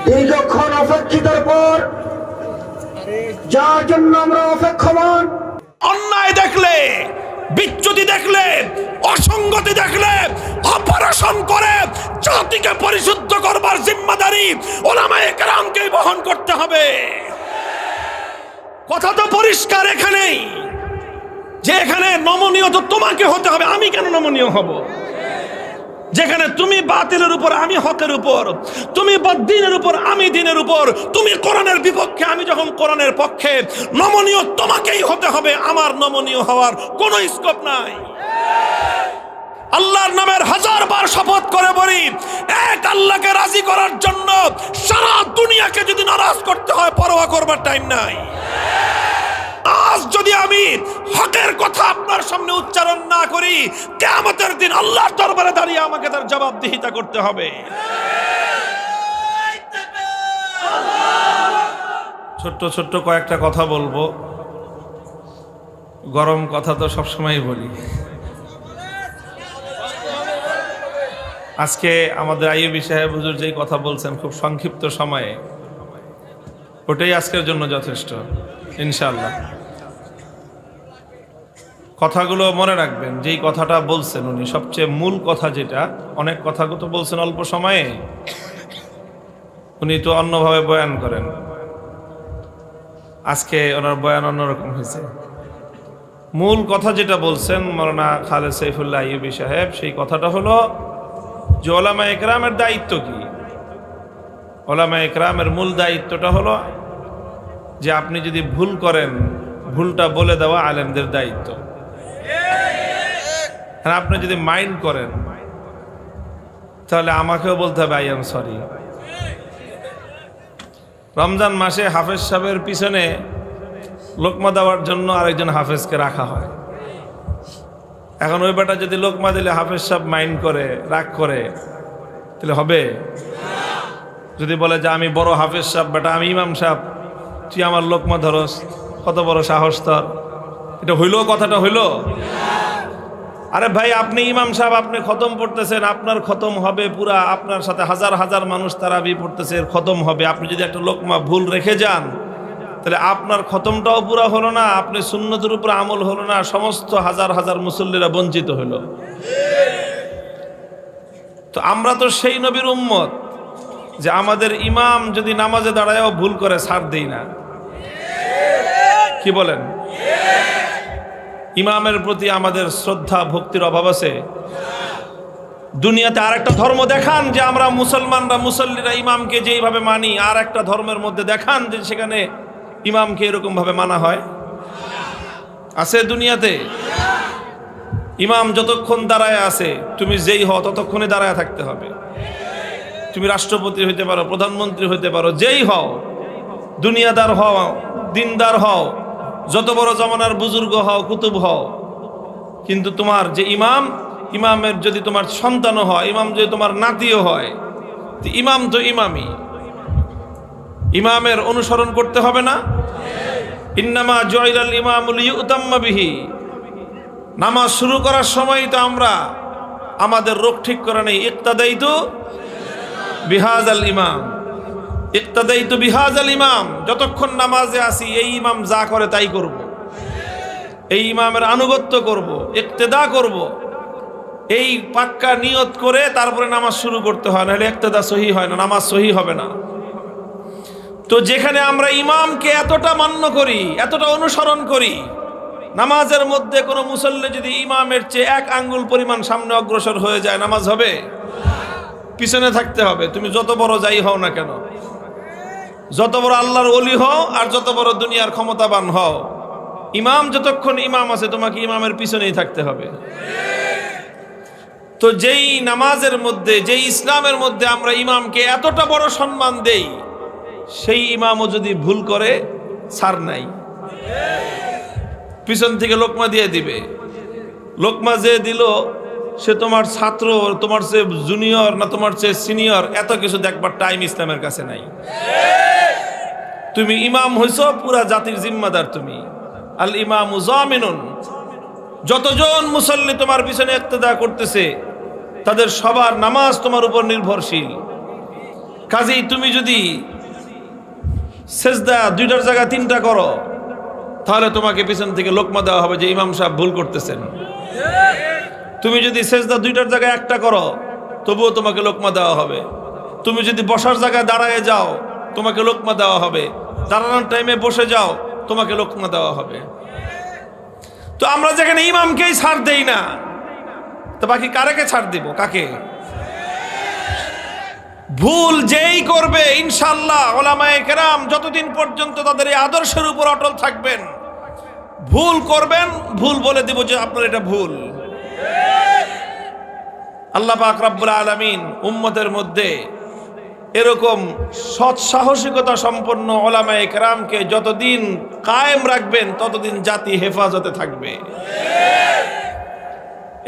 দীর্ঘক্ষণ অপেক্ষিতার পর যার জন্য আমরা অপেক্ষমান, অন্যায় দেখলে, বিচ্যুতি দেখলে, অসঙ্গতি দেখলে অপারেশন করে জাতিকে পরিশুদ্ধ করবার জিম্মাদারি উলামায়ে কেরামকেই বহন করতে হবে। কথা তো পরিষ্কার এখানেই, যে এখানে নমনীয় তো তোমাকে হতে হবে। আমি কেন নমনীয় হব? যেখানে তুমি বাতিলের উপর, আমি হকের উপর, তুমি বদ্দিনের উপর, আমি দিনের উপর, তুমি কোরআনের বিপক্ষে, আমি যখন কোরআনের পক্ষে, নমনীয় তোমাকেই হতে হবে। আমার নমনীয় হওয়ার কোনো স্কোপ নাই। আল্লাহর নামের 1000 বার শপথ করে বলি, এক আল্লাহকে রাজি করার জন্য সারা দুনিয়াকে যদি নারাজ করতে হয়, পরোয়া করবার টাইম নাই। আজ যদি আমি হকের কথা আপনার সামনে উচ্চারণ না করি, কিয়ামতের দিন আল্লাহর দরবারে দাঁড়িয়ে আমাকে তার জবাবদিহিতা করতে হবে। ছোট্ট ছোট্ট কয়েকটা কথা বলবো, গরম কথা তো সবসময় বলি। আজকে আমাদের আইয়ুবী সাহেব হুজুর যেই কথা বলছেন খুব সংক্ষিপ্ত সময়ে, ওটাই আজকের জন্য যথেষ্ট ইনশাআল্লাহ। কথাগুলো মনে রাখবেন, যেই কথাটা বলছেন উনি সবচেয়ে মূল কথা, যেটা অনেক কথা তো বলছেন অল্প সময়ে, উনি তো অন্যভাবে বয়ান করেন। আজকে ওনার বয়ান অন্যরকম হয়েছে। মূল কথা যেটা বলছেন মাওলানা খালেদ সাইফুল্লাহ আইয়ুবী সাহেব, সেই কথাটা হলো যে উলামায়ে কেরামের দায়িত্ব কি। উলামায়ে কেরামের মূল দায়িত্বটা হলো যে আপনি যদি ভুল করেন, ভুলটা বলে দেওয়া আলেমদের দায়িত্ব। আর আপনি যদি মাইন্ড করেন, তাহলে আমাকেও বলতে হবে আই এম সরি। রমজান মাসে হাফেজ সাহেবের পিছনে লোকমা দেওয়ার জন্য আরেকজন হাফেজকে রাখা হয়। এখন ওই বেটা যদি লোকমা দিলে হাফেজ সাহেব মাইন্ড করে, রাগ করে, তাহলে হবে? যদি বলে যে আমি বড় হাফেজ সাহেব, বেটা আমি ইমাম সাহেব, তুই আমার লোকমা ধরস, কত বড় সাহস তোর? এটা হইল? কথাটা হইল? আরে ভাই, আপনি ইমাম সাহেব, আপনি খতম পড়তেছেন, আপনার খতম হবে পুরা, আপনার সাথে হাজার হাজার মানুষ তারাবি পড়তেছে, খতম হবে। আপনি যদি একটা লোকমা ভুল রেখে যান, তাহলে আপনার খতমটাও পুরা হলো না, আপনি সুন্নতের উপর আমল হলো না, সমস্ত হাজার হাজার মুসল্লিরা বঞ্চিত হইল। তো আমরা তো সেই নবীর উম্মত যে আমাদের ইমাম যদি নামাজে দাঁড়ায়ও ভুল করে ছাড় দেই না। কি বলেন? ইমামের প্রতি আমাদের শ্রদ্ধা ভক্তির অভাব আছে? দুনিয়াতে আর একটা ধর্ম দেখান যে আমরা মুসলমানরা, মুসল্লিরা ইমামকে যেইভাবে মানি, আর একটা ধর্মের মধ্যে দেখান যে সেখানে ইমামকে এরকম ভাবে মানা হয়? আছে দুনিয়াতে? ইমাম যতক্ষণ দাঁড়ায় আছে, তুমি যেই হও ততক্ষণে দাঁড়ায় থাকতে হবে। তুমি রাষ্ট্রপতি হইতে পারো, প্রধানমন্ত্রী হইতে পারো, যেই হও, দুনিয়াদার হও, দিনদার হও, যত বড় জমানার বুজুর্গ হও, কুতুব হও, কিন্তু তোমার যে ইমাম, ইমামের যদি তোমার সন্তানও হয়, ইমাম যদি তোমার নাতিও হয়, ইমাম তো ইমামই, ইমামের অনুসরণ করতে হবে না? ইন্নামা জয়লাল ইমামু লিয়ুতাম্মা বিহি। নামাজ শুরু করার সময় তো আমরা আমাদের রোগ ঠিক করে নেই, ইক্তাদাইতু বিহাজাল ইমাম, ইক্তাদাইতু বিহাজাল ইমাম। যতক্ষণ নামাজে আসি এই ইমাম যা করে তাই করব, এই ইমামের আনুগত্য করব, ইক্তেদা করব, এই পাক্কা নিয়ত করে তারপরে নামাজ শুরু করতে হয়, নাহলে ইক্তেদা সহি হয় না, নামাজ সহি হবে না। তো যেখানে আমরা ইমামকে এতটা মান্য করি, এতটা অনুসরণ করি, নামাজের মধ্যে কোনো মুসল্লি যদি ইমামের চেয়ে 1 আঙ্গুল পরিমাণ সামনে অগ্রসর হয়ে যায়, নামাজ হবে? পিছনে থাকতে হবে। তুমি যত বড় যাই হও না কেন, যত বড় আল্লাহর ওলি হও আর যত বড় দুনিয়ার ক্ষমতাবান হও, ইমাম যতক্ষণ ইমাম আছে তোমাকে ইমামের পিছনেই থাকতে হবে। তো যেই নামাজের মধ্যে, যেই ইসলামের মধ্যে আমরা ইমামকে এতটা বড় সম্মান দেই, সেই ইমামও যদি ভুল করে, ছাড় নাই, পিছন থেকে লোকমা দিয়ে দিবে। লোকমা যে দিল সে তোমার ছাত্র, তোমার চেয়ে জুনিয়র না তোমার চেয়ে সিনিয়র, এত কিছু দেখবার টাইম ইসলামের কাছে নাই। তুমি ইমাম হইছো, পুরা জাতির জিম্মাদার তুমি। আল ইমামু জামিনুন, যতজন মুসল্লি তোমার পিছনে ইক্তেদা করতেছে তাদের সবার নামাজ তোমার উপর নির্ভরশীল। কাজেই তুমি যদি সেজদা 2টার জায়গায় 3টা করো তাহলে তোমাকে পিছন থেকে লোকমা দেওয়া হবে যে ইমাম সাহেব ভুল করতেছেন। তুমি যদি সেজদা 2টার জায়গায় 1টা করো তবুও তোমাকে লোকমা দেওয়া হবে। তুমি যদি বসার জায়গায় দাঁড়ায় যাও তোমাকে লোকমা দেওয়া হবে। দাঁড়ানোর টাইমে বসে যাও তোমাকে লোকমা দেওয়া হবে। তো আমরা যেখানে ইমামকেই ছাড় দেই না, তো বাকি কারেকে ছাড় দিব? কাকে? ভুল যেই করবে ইনশাআল্লাহ উলামায়ে কেরাম যতদিন পর্যন্ত তাদের এই আদর্শের উপর অটল থাকবেন, ভুল করবেন ভুল বলে দিব যে আপনার এটা ভুল। আল্লাহ পাক রব্বুল আলামিন উম্মতের মধ্যে এরকম সৎ সাহসিকতা সম্পন্ন উলামায়ে কেরামকে যতদিন কায়েম রাখবেন ততদিন জাতি হেফাজতে থাকবে।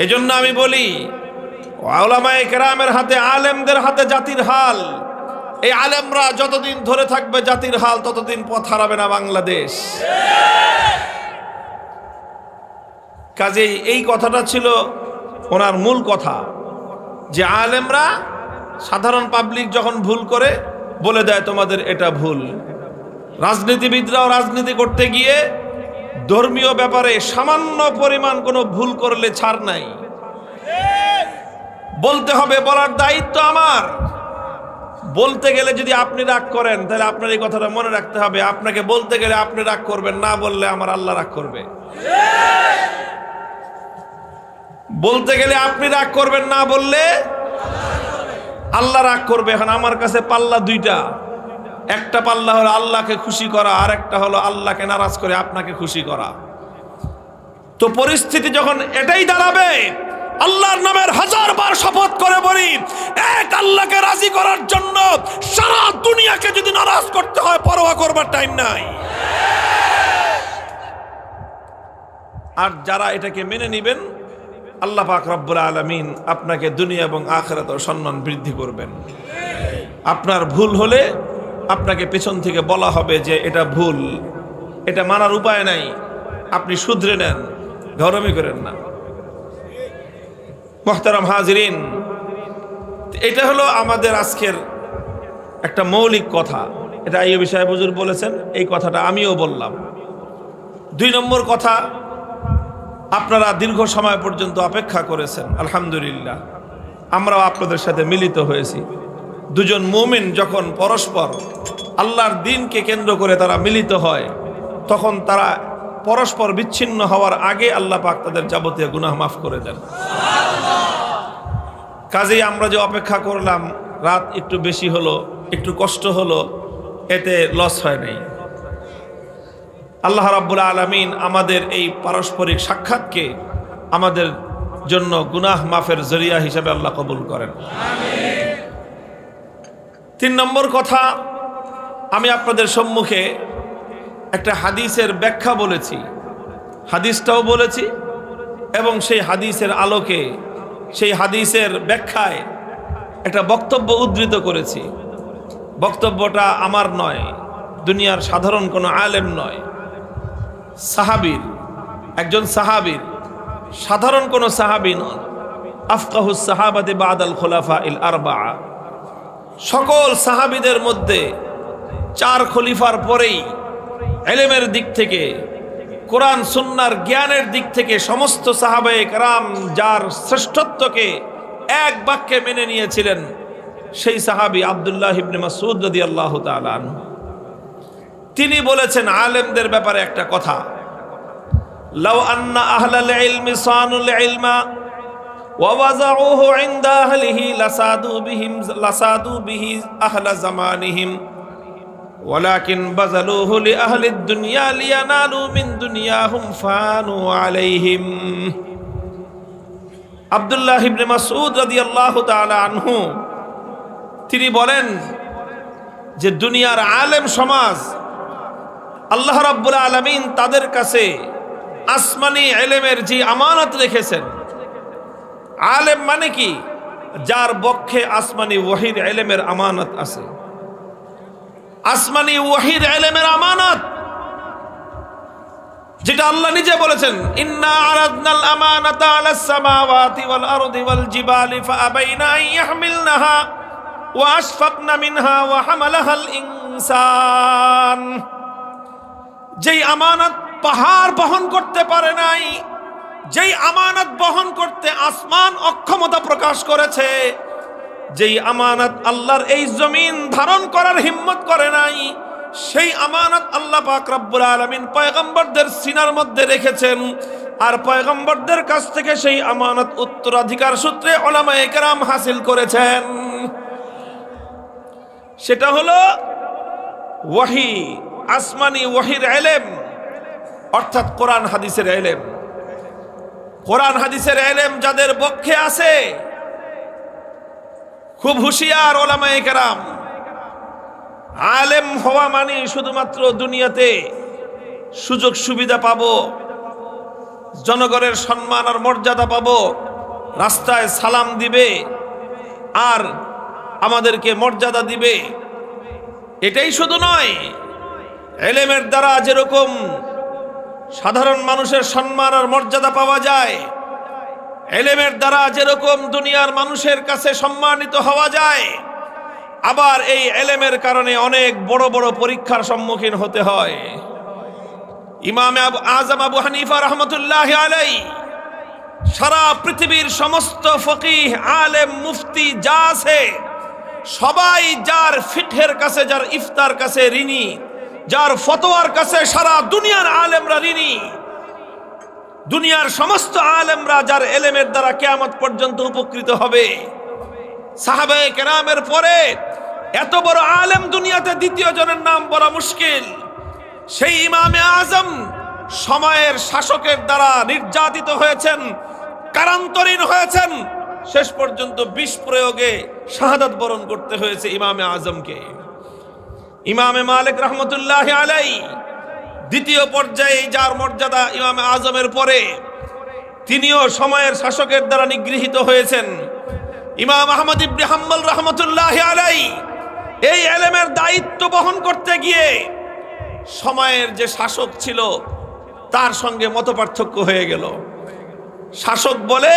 এজন্য আমি বলি উলামায়ে কেরামের হাতে, আলেমদের হাতে জাতির হাল। এই আলেমরা যতদিন ধরে থাকবে জাতির হাল ততদিন পথ হারাবে না বাংলাদেশ। কাজেই এই কথাটা ছিল ওনার মূল কথা, যে আলেমরা সাধারণ পাবলিক যখন ভুল করে বলে দেয় তোমাদের এটা ভুল। রাজনীতিবিদরাও রাজনীতি করতে গিয়ে ধর্মীয় ব্যাপারে সামান্য পরিমাণ কোনো ভুল করলে ছাড় নাই, বলতে হবে, বলার দায়িত্ব আমার। বলতে গেলে যদি আপনি রাগ করেন তাহলে আপনার এই কথাটা মনে রাখতে হবে, আপনাকে বলতে গেলে আপনি রাগ করবেন, না বললে আমার আল্লাহ রাগ করবে। বলতে গেলে আপনি রাগ করবেন, না বললে আল্লাহ রাগ করবে। এখন আমার কাছে পাল্লা 2টা, একটা পাল্লা হলো আল্লাহকে খুশি করা, আর একটা হলো আল্লাহকে নারাজ করে আপনাকে খুশি করা। তো পরিস্থিতি যখন এটাই দাঁড়াবে, আল্লাহর নামের 1000 বার শপথ করে বলি, এক আল্লাহকে রাজি করার জন্য সারা দুনিয়াকে যদি নারাজ করতে হয় পরোয়া করবার টাইম নাই। আর যারা এটাকে মেনে নেবেন আল্লাহ পাক রব্বুল আলামিন আপনাকে দুনিয়া এবং আখিরাতেও সম্মান বৃদ্ধি করবেন। আপনার ভুল হলে আপনাকে পেছন থেকে বলা হবে যে এটা ভুল, এটা মানার উপায় নাই, আপনি শুধরে নেন, গরমই করেন না। মুহতারাম হাজিরিন, এটা হলো আমাদের আজকের একটা মৌলিক কথা। এটা আইয়ুবী সাহেব হুজুর বলেছেন, এই কথাটা আমিও বললাম। 2 নম্বর কথা, আপনারা দীর্ঘ সময় পর্যন্ত অপেক্ষা করেছেন, আলহামদুলিল্লাহ আমরাও আপনাদের সাথে মিলিত হয়েছি। দুজন মুমিন যখন পরস্পর আল্লাহর দ্বীনকে কেন্দ্র করে তারা মিলিত হয়, তখন তারা পরস্পর বিচ্ছিন্ন হওয়ার আগে আল্লাহ পাক তাদের যাবতীয় গুনাহ মাফ করে দেন। কাজেই আমরা যে অপেক্ষা করলাম, রাত একটু বেশি হলো, একটু কষ্ট হলো, এতে লস হয় নাই। আল্লাহ রাব্বুল আলামিন আমাদের এই পারস্পরিক সাক্ষাৎকে আমাদের জন্য গুনাহ মাফের জরিয়া হিসেবে আল্লাহ কবুল করেন। 3 নম্বর কথা, আমি আপনাদের সম্মুখে একটা হাদিসের ব্যাখ্যা বলেছি, হাদিসটাও বলেছি এবং সেই হাদিসের আলোকে, সেই হাদিসের ব্যাখ্যায় একটা বক্তব্য উদ্ধৃত করেছি। বক্তব্যটা আমার নয়, দুনিয়ার সাধারণ কোনো আলেম নয়, সাহাবীর, একজন সাহাবীর, সাধারণ কোনো সাহাবী নন। আফকাহুস সাহাবাতি বাদাল খুলাফাইল আরবাআ, সকল সাহাবীদের মধ্যে 4 খলিফার পরেই ইলমের দিক থেকে, কোরআন সুন্নাহর জ্ঞানের দিক থেকে সমস্ত সাহাবায়ে কেরাম যার শ্রেষ্ঠত্বকে এক বাক্যে মেনে নিয়েছিলেন, সেই সাহাবী আব্দুল্লাহ ইবনে মাসউদ রাদিয়াল্লাহু তাআলা আনহু। তিনি বলেছেন আলেমদের ব্যাপারে একটা কথা, লাউ আন্না আহলাল ইলমি সানুল ইলমা ওয়া ওয়াযাউহু ইনদা আহলিহি লাসাদু বিহি আহলা জামানিহিম ওয়ালাকিন বাযালুহু লিআহলিদ দুনিয়া লিয়ানালু মিন দুনিয়াহুম ফানু আলাইহিম। আব্দুল্লাহ ইবনে মাসউদ রাদিয়াল্লাহু তাআলা আনহু তিনি বলেন যে দুনিয়ার আলেম সমাজ আল্লাহ রাব্বুল আলামিন তাদের কাছে আসমানি ইলমের যে আমানত রেখেছেন। আলেম মানে কি? যার বক্ষে আসমানি ওহীর ইলমের আমানত আছে, আসমানি ওহীর ইলমের আমানত। যেটা আল্লাহ নিজে বলেছেন, ইন্না আরাদনাল আমানাতা আলাস সামাওয়াতি ওয়াল আরদি ওয়াল জিবালি ফাআবাইনা আন ইয়াহমিলনাহা ওয়া আশফাকনা মিনহা ওয়া হামালাহাল ইনসান। যেই আমানত পাহাড় বহন করতে পারে নাই, যেই আমানত বহন করতে আসমান অক্ষমতা প্রকাশ করেছে, যেই আমানত আল্লাহর এই জমিন ধারণ করার হিম্মত করে নাই, সেই আমানত আল্লাহ পাক রব্বুল আলামিন পয়গম্বরদের সিনার মধ্যে রেখেছেন। আর পয়গম্বরদের কাছ থেকে সেই আমানত উত্তরাধিকার সূত্রে উলামায়ে কেরাম হাসিল করেছেন। সেটা হলো ওয়াহি, আসমানি ওয়াহির ইলম, অর্থাৎ কোরআন হাদিসের ইলম। কোরআন হাদিসের ইলম যাদের পক্ষে আছে, খুব হুঁশিয়ার উলামায়ে কেরাম। আলেম হওয়া মানে শুধুমাত্র দুনিয়াতে সুযোগ সুবিধা পাবো, জনগণের সম্মান আর মর্যাদা পাবো, রাস্তায় সালাম দিবে আর আমাদেরকে মর্যাদা দিবে, এটাই শুধু নয়। ইলমের দ্বারা যেরকম সাধারণ মানুষের সম্মান আর মর্যাদা পাওয়া যায়, ইলমের দ্বারা যেরকম দুনিয়ার মানুষের কাছে সম্মানিত হওয়া যায়, আবার এই ইলমের কারণে অনেক বড় বড় পরীক্ষার সম্মুখীন হতে হয়। ইমাম আজম আবু হানিফা রাহমাতুল্লাহি আলাইহি সারা পৃথিবীর সমস্ত ফকিহ, আলেম, মুফতি যা আছে সবাই যার ফিকহের কাছে, যার ইফতার কাছে ঋণী, যার ফতোয়ার কাছে সারা দুনিয়ার আলেমরা ঋণী। দুনিয়ার সমস্ত আলেমরা যার ইলমের দ্বারা কিয়ামত পর্যন্ত উপকৃত হবে। সাহাবায়ে কেরামের পরে এত বড় আলেম দুনিয়াতে দ্বিতীয় জনের নাম বলা মুশকিল। সেই ইমামে আজম সময়ের শাসকের দ্বারা নির্যাতিত হয়েছেন, কারান্তরীণ হয়েছেন, শেষ পর্যন্ত বিষ প্রয়োগে শাহাদাত বরণ করতে হয়েছে ইমামে আজমকে। ইমামে মালিক রহমতুল্লাহি আলাইহি দ্বিতীয় পর্যায়ে যার মর্যাদা ইমামে আজমের পরে, তিনিও সময়ের শাসকের দ্বারা নিগৃহীত হয়েছেন। ইমাম আহমদ ইবনে হাম্বল রহমতুল্লাহি আলাইহি এই ইলমের দায়িত্ব বহন করতে গিয়ে সময়ের যে শাসক ছিল তার সঙ্গে মতপার্থক্য হয়ে গেল। শাসক বলে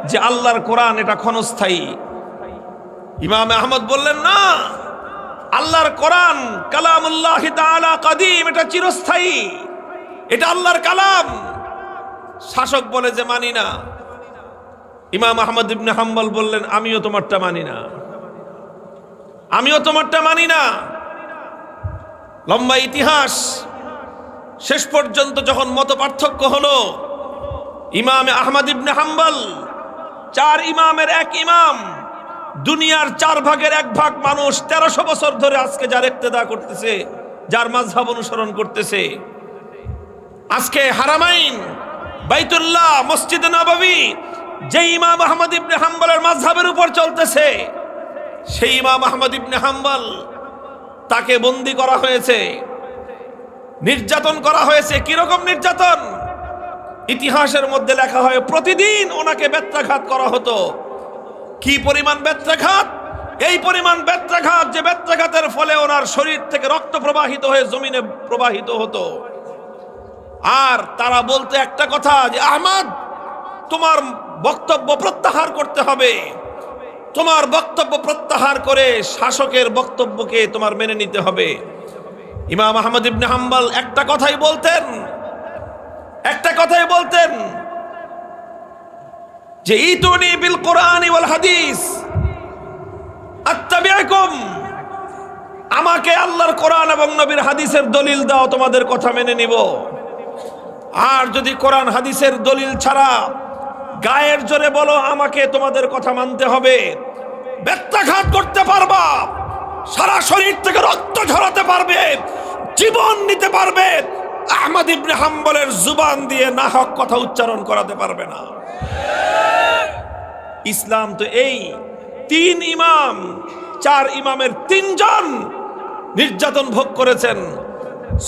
যে আল্লাহর কোরআন এটা ক্ষণস্থায়ী, ইমাম আহমদ বললেন না, আল্লাহর কোরআন কালামুল্লাহি তাআলা কাদিম, এটা চিরস্থায়ী, এটা আল্লাহর কালাম। শাসক বলে যে মানি না। ইমাম আহমদ ইবনে হাম্বল বললেন, আমিও তোমারটা মানি না, আমিও তোমারটা মানি না। লম্বা ইতিহাস, শেষ পর্যন্ত যখন মত পার্থক্য হলো, ইমাম আহমদ ইবনে হাম্বল চার ইমামের এক ইমাম, দুনিয়ার 4 ভাগের 1 ভাগ মানুষ 1300 বছর ধরে আজকে যার ইক্তেদা করতেছে, যার মাযহাব অনুসরণ করতেছে। আজকে হারামাইন, বাইতুল্লাহ, মসজিদ নববী যে ইমাম আহমদ ইবনে হাম্বলের মাযহাবের উপর চলতেছে, সেই ইমাম আহমদ ইবনে হাম্বল তাকে বন্দী করা হয়েছে, নির্যাতন করা হয়েছে। কিরকম নির্যাতন? ইতিহাসের মধ্যে লেখা হয় প্রতিদিন ওনাকে বেত্রাঘাত করা হতো। কি পরিমাণ বেত্রাঘাত? এই পরিমাণ বেত্রাঘাত যে বেত্রাঘাতের ফলে ওনার শরীর থেকে রক্ত প্রবাহিত হয়ে জমিনে প্রবাহিত হতো। আর তারা বলতে একটা কথা যে আহমদ, তোমার বক্তব্য প্রত্যাহার করতে হবে, তোমার বক্তব্য প্রত্যাহার করে শাসকের বক্তব্যকে তোমার মেনে নিতে হবে। ইমাম আহমদ ইবনে হাম্বল একটা কথাই বলতেন যে ইতুনি বিল কোরআনি ওয়াল হাদিস আত্তাবিউকুম, আমাকে আল্লাহর কোরআন এবং নবীর হাদিসের দলিল দাও, তোমাদের কথা মেনে নিব। আর যদি কোরআন হাদিসের দলিল ছাড়া গায়ের জোরে বলো আমাকে তোমাদের কথা মানতে হবে, বেত্রাঘাত করতে পারবা, সারা শরীর থেকে রক্ত ঝরাতে পারবে, জীবন নিতে পারবে, আহমদ ইবনে হাম্বলের জুবান দিয়ে নাহক কথা উচ্চারণ করাতে পারবে না। ইসলাম তো এই 3 ইমাম, 4 ইমামের 3 জন নির্যাতন ভোগ করেছেন।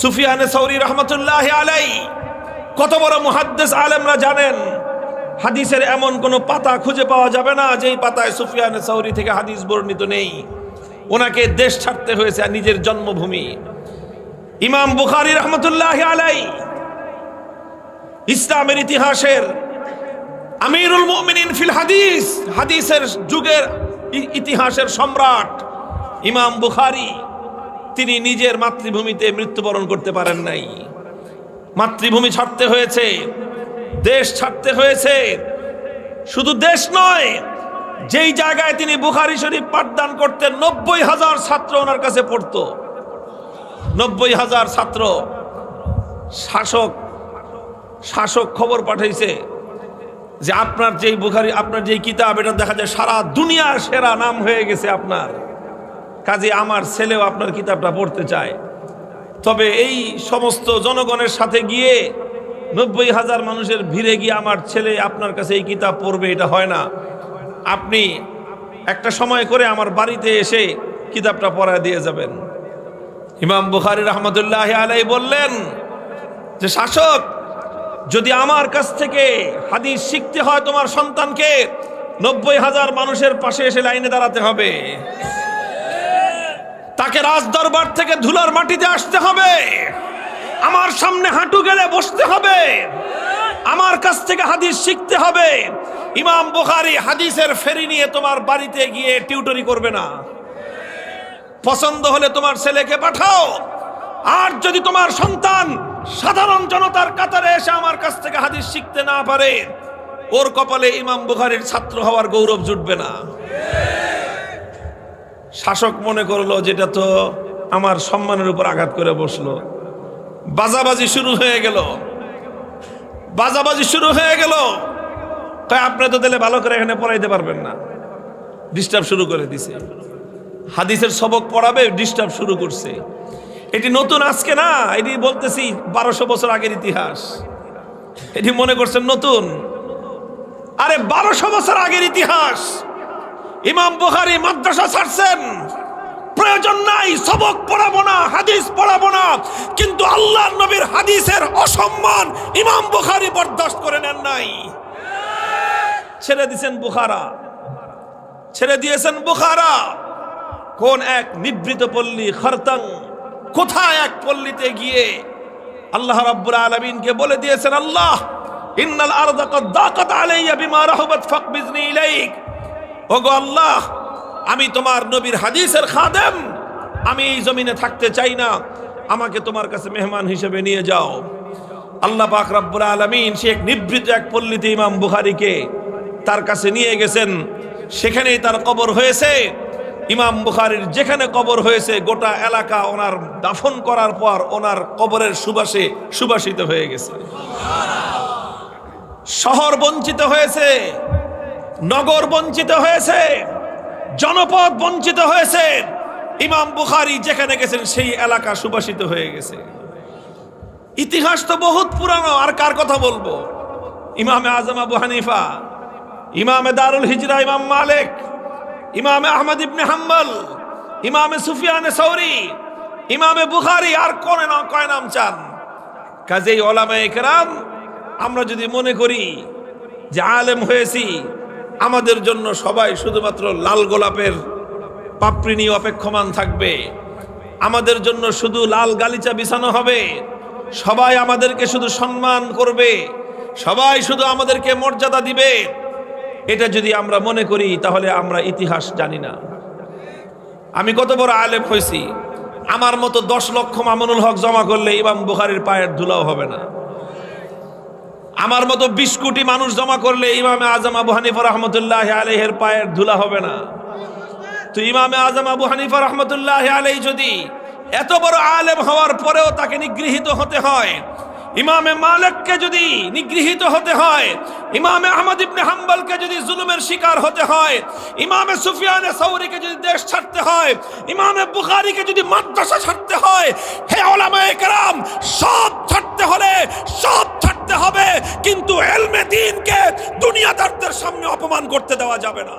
সুফিয়ানে সৌরি রহমতুল্লাহি আলাইহি কত বড় মুহাদ্দিস আলেমরা জানেন, হাদিসের এমন কোনো পাতা খুঁজে পাওয়া যাবে না যেই পাতায় সুফিয়ানে সৌরি থেকে হাদিস বর্ণিত নেই। ওনাকে দেশ ছাড়তে হয়েছে, নিজের জন্মভূমি। ইমাম বুখারী রহমতুল্লাহি আলাইহি ইসলামের ইতিহাসের আমিরুল মুমিনিন ফিল হাদিস, হাদিসের যুগের ইতিহাসের সম্রাট ইমাম বুখারী, তিনি নিজের মাতৃভূমিতে মৃত্যুবরণ করতে পারেন নাই। মাতৃভূমি ছাড়তে হয়েছে, দেশ ছাড়তে হয়েছে। শুধু দেশ নয়, যেই জায়গায় তিনি বুখারী শরীফ পাঠদান করতেন 90,000 ছাত্র ওনার কাছে পড়তো। 90,000 ছাত্র। শাসক খবর পাঠাইছে যে আপনার যেই বুখারী, আপনার যেই কিতাব, এটা দেখা যায় সারা দুনিয়ার সেরা নাম হয়ে গেছে আপনার, কাজে আমার ছেলেও আপনার কিতাবটা পড়তে চায়। তবে এই সমস্ত জনগণের সাথে গিয়ে 90,000 মানুষের ভিড়ে গিয়ে আমার ছেলে আপনার কাছে এই কিতাব পড়বে, এটা হয় না। আপনি একটা সময় করে আমার বাড়িতে এসে কিতাবটা পড়া দিয়ে যাবেন। ইমাম বুখারী রাহমাতুল্লাহি আলাইহি বললেন যে শাসক, যদি আমার কাছ থেকে হাদিস শিখতে হয় তোমার সন্তানকে, 90,000 মানুষের পাশে এসে লাইনে দাঁড়াতে হবে, তাকে রাজদরবার থেকে ধুলার মাটিতে আসতে হবে, আমার সামনে হাঁটু গেড়ে বসতে হবে, আমার কাছ থেকে হাদিস শিখতে হবে। ইমাম বুখারী হাদিসের ফেরি নিয়ে তোমার বাড়িতে গিয়ে টিউটরি করবে না। পছন্দ হলে তোমার ছেলেকে পাঠাও, আর যদি তোমার সন্তান সাধারণ জনতার কাতারে এসে আমার কাছ থেকে হাদিস শিখতে না পারে, ওর কপালে ইমাম বুখারীর ছাত্র হওয়ার গৌরব জুটবে না। শাসক মনে করলো যেটা তো আমার সম্মানের উপর আঘাত করে বসলো। বাজাবাজি শুরু হয়ে গেল, বাজাবাজি শুরু হয়ে গেল। তাই আপনি তো দিলে ভালো করে এখানে পড়াইতে পারবেন না, ডিস্টার্ব শুরু করে দিছে। হাদিসের সবক পড়াবে, ডিস্টার্ব শুরু করছে। এটি নতুন আজকে না, এটি বলতেছি 1200 বছর আগের ইতিহাস। এটি মনে করছেন নতুন? আরে 1200 বছর আগের ইতিহাস। ইমাম বুখারী মাদ্রাসা ছাড়ছেন, প্রয়োজন নাই, সবক পড়াবো না, হাদিস পড়াবো না, কিন্তু আল্লাহর নবীর হাদিসের অসম্মান ইমাম বুখারী বরদাস্ত করে নেন নাই। ছেড়ে দিয়েছেন বুখারা, ছেড়ে দিয়েছেন বুখারা। কোন এক নিভৃত পল্লী খারতাং, কোথায় এক পল্লীতে গিয়ে আল্লাহ রাব্বুল আলামিনকে বলে দিয়েছেন, আল্লাহ ইন্নাল আরদা কাদ দাকাত আলাইয়া বিমা রাহাবাত ফাকবিজনি ইলাইক। ওগো আল্লাহ, আমি তোমার নবীর হাদিসের খাদেম, আমি এই জমিনে থাকতে চাই না, আমাকে তোমার কাছে মেহমান হিসেবে নিয়ে যাও। আল্লাহ পাক রব্বুল আলামিন সে এক নিভৃত এক পল্লীতে ইমাম বুখারীকে তার কাছে নিয়ে গেছেন। সেখানেই তার কবর হয়েছে। ইমাম বুখারীর যেখানে কবর হয়েছে গোটা এলাকা ওনার দাফন করার পর ওনার কবরের সুবাসে সুবাসিত হয়ে গেছে। শহর বঞ্চিত হয়েছে, নগর বঞ্চিত হয়েছে, জনপদ বঞ্চিত হয়েছে। ইমাম বুখারী যেখানে গেছেন সেই এলাকা সুবাসিত হয়ে গেছে। ইতিহাস তো বহুত পুরানো, আর কার কথা বলবো? ইমামে আজম আবু হানিফা, ইমামে দারুল হিজরা ইমাম মালিক, ইমামে আহমদ ইবনে হাম্বল, ইমামে সুফিয়ানে সৌরি, ইমামে বুখারী, আর কয় নাম চান? কাজেই ওলামায়ে কেরাম, আমরা যদি মনে করি যে আলেম হয়েছি, আমাদের জন্য সবাই শুধুমাত্র লাল গোলাপের পাপড়ি নিয়ে অপেক্ষমান থাকবে, আমাদের জন্য শুধু লাল গালিচা বিছানো হবে, সবাই আমাদেরকে শুধু সম্মান করবে, সবাই শুধু আমাদেরকে মর্যাদা দিবে, এটা যদি আমরা মনে করি তাহলে আমরা ইতিহাস জানি না। আমি কত বড় আলেম হয়েছি, আমার মতো 10 লক্ষ মামুনুল হক জমা করলে ইমাম বুখারীর পায়ের ধুলাও হবে না। আমার মতো 20 কোটি মানুষ জমা করলে ইমামে আজম আবু হানিফা রহমতুল্লাহ আলাইহির পায়ের ধুলা হবে না। তো ইমামে আজম আবু হানিফা রহমতুল্লাহ আলাইহি যদি এত বড় আলেম হওয়ার পরেও তাকে নিগৃহীত হতে হয়, ইমামে মালিককে যদি নিগৃহীত হতে হয়, ইমামে আহমদ ইবনে হাম্বলকে যদি জুলুমের শিকার হতে হয়, ইমামে সুফিয়ানে সৌরিকে যদি দেশ ছাড়তে হয়, ইমামে বুখারীকে যদি মাদ্রাসা ছাড়তে হয়, হে উলামায়ে কেরাম, সব ছাড়তে হলে সব ছাড়তে হবে, কিন্তু ইলমে দ্বীনকে দুনিয়াদারদের সামনে অপমান করতে দেওয়া যাবে না।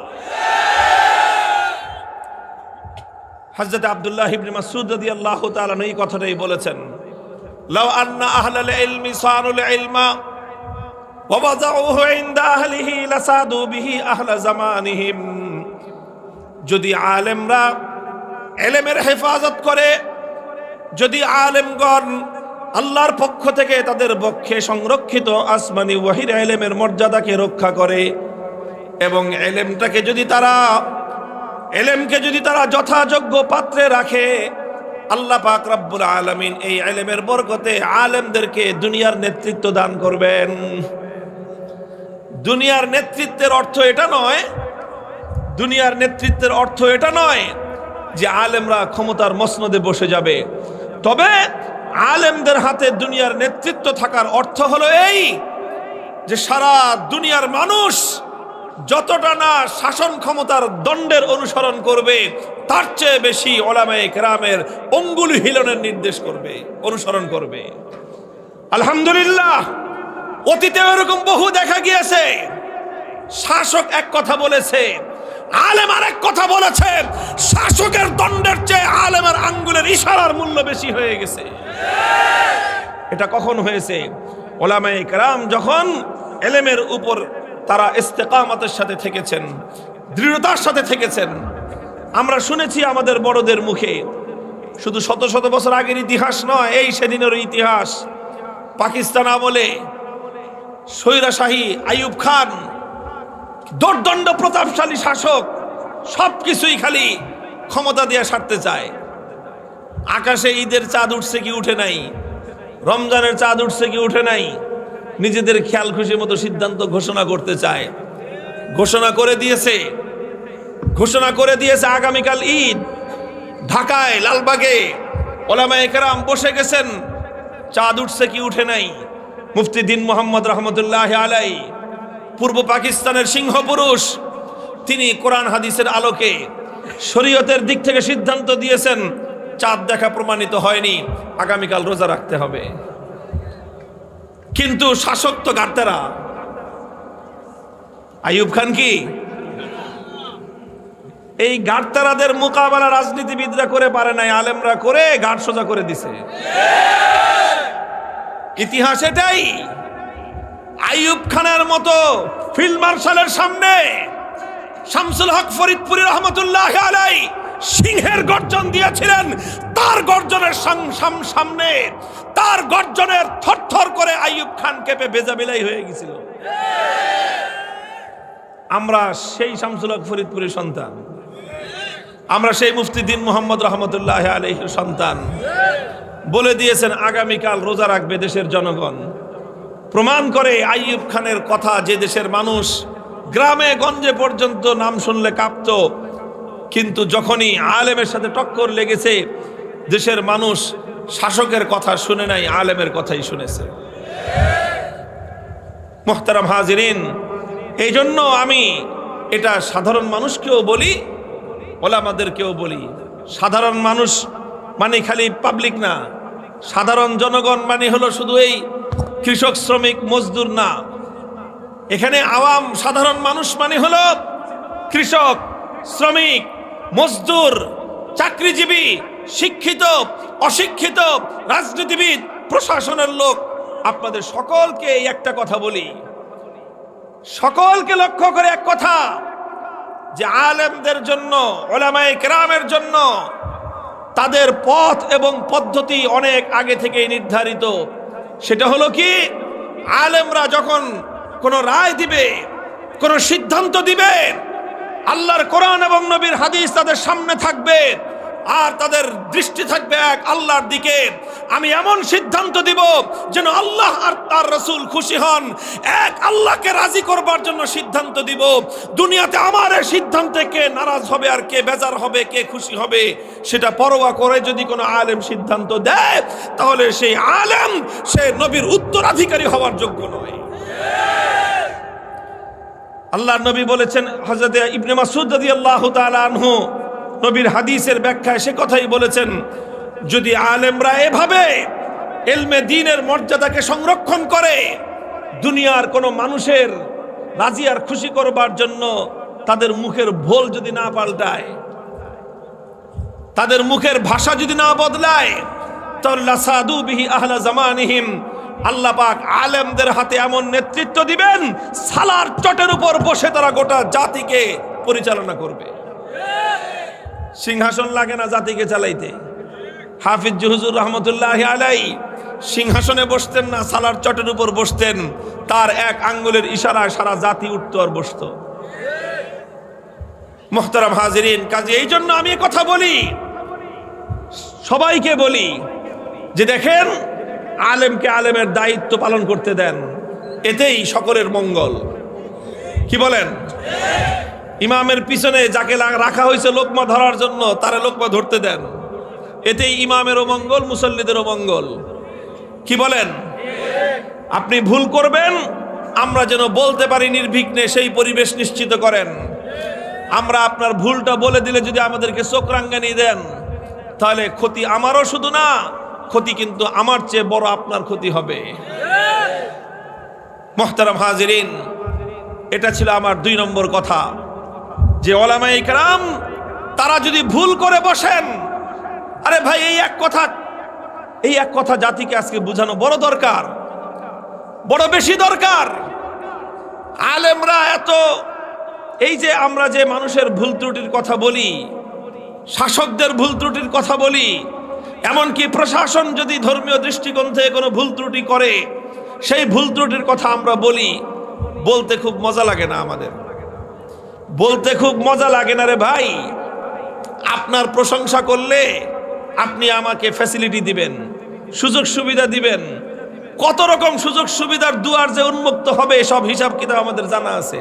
হযরত আব্দুল্লাহ ইবনে মাসউদ রাদিয়াল্লাহু তাআলা এই কথাটাই বলেছেন, লাউ আন্না আহলাল ইলমি সানুল ইলমা ওয়া ওয়াদাউহু ইনদা আহলিহি লাসাদু বিহি আহলা জামানিহিম। যদি আলেমরা ইলমের হেফাজত করে, যদি আলেমগণ আল্লাহর পক্ষ থেকে তাদের পক্ষে সংরক্ষিত আসমানি ওয়াহির ইলমের মর্যাদাকে রক্ষা করে এবং ইলমকে যদি তারা যথাযোগ্য পাত্রে রাখে, আল্লাহ পাক রব্বুল আলামিন এই ইলমের বরকতে আলেমদেরকে দুনিয়ার নেতৃত্ব দান করবেন। দুনিয়ার নেতৃত্বের অর্থ এটা নয় যে আলেমরা ক্ষমতার মসনদে বসে যাবে। তবে আলেমদের হাতে দুনিয়ার নেতৃত্ব থাকার অর্থ হলো এই যে সারা দুনিয়ার মানুষ যতটা না শাসন ক্ষমতার দণ্ডের অনুসরণ করবে, তার চেয়ে বেশি উলামায়ে কেরামের অঙ্গুলি হিলনের নির্দেশ করবে, অনুসরণ করবে। আলহামদুলিল্লাহ, অতীতে এরকম বহু দেখা গিয়েছে। শাসক এক কথা বলেছে, আলেম আরেক কথা বলেছে। শাসকের দণ্ডের চেয়ে আলেমের আঙ্গুলের ইশারার মূল্য বেশি হয়ে গেছে। এটা কখন হয়েছে? উলামায়ে কেরাম যখন ইলমের উপর তারা ইস্তেকামতের সাথে থেকেছেন, দৃঢ়তার সাথে থেকেছেন। আমরা শুনেছি আমাদের বড়দের মুখে, শুধু শত শত বছর আগের ইতিহাস নয়, এই সেদিনের ইতিহাস। পাকিস্তান আমলে স্বৈরাশাহী আইয়ুব খান, দোর্দণ্ড প্রতাপশালী শাসক, সবকিছুই খালি ক্ষমতা দিয়ে সারতে চায়। আকাশে ঈদের চাঁদ উঠছে কি উঠে নাই, রমজানের চাঁদ উঠছে কি উঠে নাই, নিজেদের খেয়াল খুশি মতো সিদ্ধান্ত ঘোষণা করতে চায়। ঘোষণা করে দিয়েছে আগামীকাল ঈদ। ঢাকায় লালবাগে উলামায়ে কেরাম বসে গেছেন, চাঁদ উঠছে কি উঠে নাই। মুফতি দ্বীন মুহাম্মদ রহমতুল্লাহ আলাইহি, পূর্ব পাকিস্তানের সিংহ পুরুষ, তিনি কোরআন হাদিসের আলোকে শরীয়তের দিক থেকে সিদ্ধান্ত দিয়েছেন চাঁদ দেখা প্রমাণিত হয়নি, আগামীকাল রোজা রাখতে হবে। কিন্তু শাসক তো গার্তেরা। আইয়ুব খান কি এই গার্তেরাদের মোকাবেলা রাজনীতিবিদরা করে পারে নাই, আলেমরা করে গাঢ় সোজা করে দিছে। ইতিহাস এটাই। আইয়ুব খানের মতো ফিল্ড মার্শালের সামনে শামসুল হক ফরিদপুরি রহমতুল্লাহ আলাইহি সিংহের গর্জন দিয়েছিলেন। তার গর্জনের সামনে, তার গর্জনের থরথর করে আইয়ুব খান কেঁপে বেজাবিলাই হয়ে গেছিল। আমরা সেই শামসুল হক ফরিদপুরের সন্তান, আমরা সেই মুফতি দ্বীন মুহাম্মদ রহমতুল্লাহ আলাইহির সন্তান। বলে দিয়েছেন আগামীকাল রোজা রাখবে দেশের জনগণ। প্রমাণ করে আইয়ুব খানের কথা, যে দেশের মানুষ গ্রামে গঞ্জে পর্যন্ত নাম শুনলে কাঁপত, কিন্তু যখনই আলেমের সাথে টক্কর লেগেছে, দেশের মানুষ শাসকের কথা শুনে নাই, আলেমের কথাই শুনেছে। মুহতারাম হাজিরিন, এই জন্য আমি এটা সাধারণ মানুষকেও বলি, ওলামাদেরকেও বলি। সাধারণ মানুষ মানে খালি পাবলিক না, সাধারণ জনগণ মানে হলো শুধু এই কৃষক শ্রমিক মজদুর না। এখানে আওয়াম সাধারণ মানুষ মানে হলো কৃষক, শ্রমিক, মজদুর, চাকরিজীবী, শিক্ষিত, অশিক্ষিত, রাজনীতিবিদ, প্রশাসনের লোক। আপনাদের সকলকে এই একটা কথা বলি, সকলকে লক্ষ্য করে এক কথা, যে আলেমদের জন্য, উলামায়ে কেরামের জন্য তাদের পথ এবং পদ্ধতি অনেক আগে থেকেই নির্ধারিত। সেটা হলো কি, আলেমরা যখন কোনো রায় দিবে, কোনো সিদ্ধান্ত দিবে, আল্লাহর কোরআন এবং নবীর হাদিস তাদের সামনে থাকবে, আর তাদের দৃষ্টি থাকবে এক আল্লাহর দিকে। আমি এমন সিদ্ধান্ত দিব যেন আল্লাহ আর তার রাসূল খুশি হন। এক আল্লাহকে রাজি করবার জন্য সিদ্ধান্ত দিব। দুনিয়াতে আমার এই সিদ্ধান্তে কে নারাজ হবে আর কে বেজার হবে, কে খুশি হবে, সেটা পরোয়া করে যদি কোনো আলেম সিদ্ধান্ত দেয়, তাহলে সেই আলেম সে নবীর উত্তরাধিকারী হওয়ার যোগ্য নয়। আল্লাহর নবী বলেছেন, হযরত ইবনে মাসউদ রাদিয়াল্লাহু তাআলা আনহু নবীর হাদিসের ব্যাখ্যায় সে কথাই বলেছেন, যদি আলেমরা এভাবে ইলমে দ্বীনের মর্যাদাকে সংরক্ষণ করে, দুনিয়ার কোনো মানুষের রাজি আর খুশি করবার জন্য তাদের মুখের ভোল যদি না পাল্টায়, তাদের মুখের ভাষা যদি না বদলায়, তাহলে লাসাদু বিহি আহলা জামানিহিম, আল্লাহ পাক আলেমদের হাতে এমন নেতৃত্ব দিবেন, সালার চটের উপর বসে তারা গোটা জাতিকে পরিচালনা করবে। সিংহাসন লাগে না জাতিকে চালাইতে। হাফিজ হুজুর রহমতুল্লাহ আলাইহি সিংহাসনে বসতেন না, সালার চটের উপর বসতেন, তার এক আঙ্গুলের ইশারায় সারা জাতি উঠত আর বসত। মুহতারাম হাজিরিন, কাজে এই জন্য আমি কথা বলি, সবাইকে বলি যে দেখেন, আলেমকে আলেমের দায়িত্ব পালন করতে দেন, এতেই সকলের মঙ্গল। কি বলেন? ইমামের পিছনে যাকে রাখা হয়েছে লোকমা ধরার জন্য, তারে লোকমা ধরতে দেন, এতেই ইমামেরও মঙ্গল, মুসল্লিদেরও মঙ্গল। কি বলেন? আপনি ভুল করবেন, আমরা যেন বলতে পারি নির্বিঘ্নে, সেই পরিবেশ নিশ্চিত করেন। আমরা আপনার ভুলটা বলে দিলে যদি আমাদেরকে চোখ রাঙ্গানি দেন, তাহলে ক্ষতি আমারও শুধু না, ক্ষতি কিন্তু আমার চেয়ে বড় আপনার ক্ষতি হবে। মুহতারাম হাজিরিন, এটা ছিল আমার 2 নম্বর কথা, যে ওলামায়ে কেরাম তারা যদি ভুল করে বসেন, আরে ভাই, এই এক কথা জাতিকে আজকে বোঝানো বড় দরকার, বড় বেশি দরকার। আলেমরা এত, এই যে আমরা যে মানুষের ভুল ত্রুটির কথা বলি, শাসকদের ভুল ত্রুটির কথা বলি, এমনকি প্রশাসন যদি ধর্মীয় দৃষ্টিকোণ থেকে কোনো ভুল ত্রুটি করে, সেই ভুল ত্রুটির কথা আমরা বলি, বলতে খুব মজা লাগে না? আমাদের বলতে খুব মজা লাগে না রে ভাই? আপনার প্রশংসা করলে আপনি আমাকে ফ্যাসিলিটি দিবেন, সুযোগ সুবিধা দিবেন, কত রকম সুযোগ সুবিধার দুয়ার যে উন্মুক্ত হবে, সব হিসাব কিতাব আমাদের জানা আছে।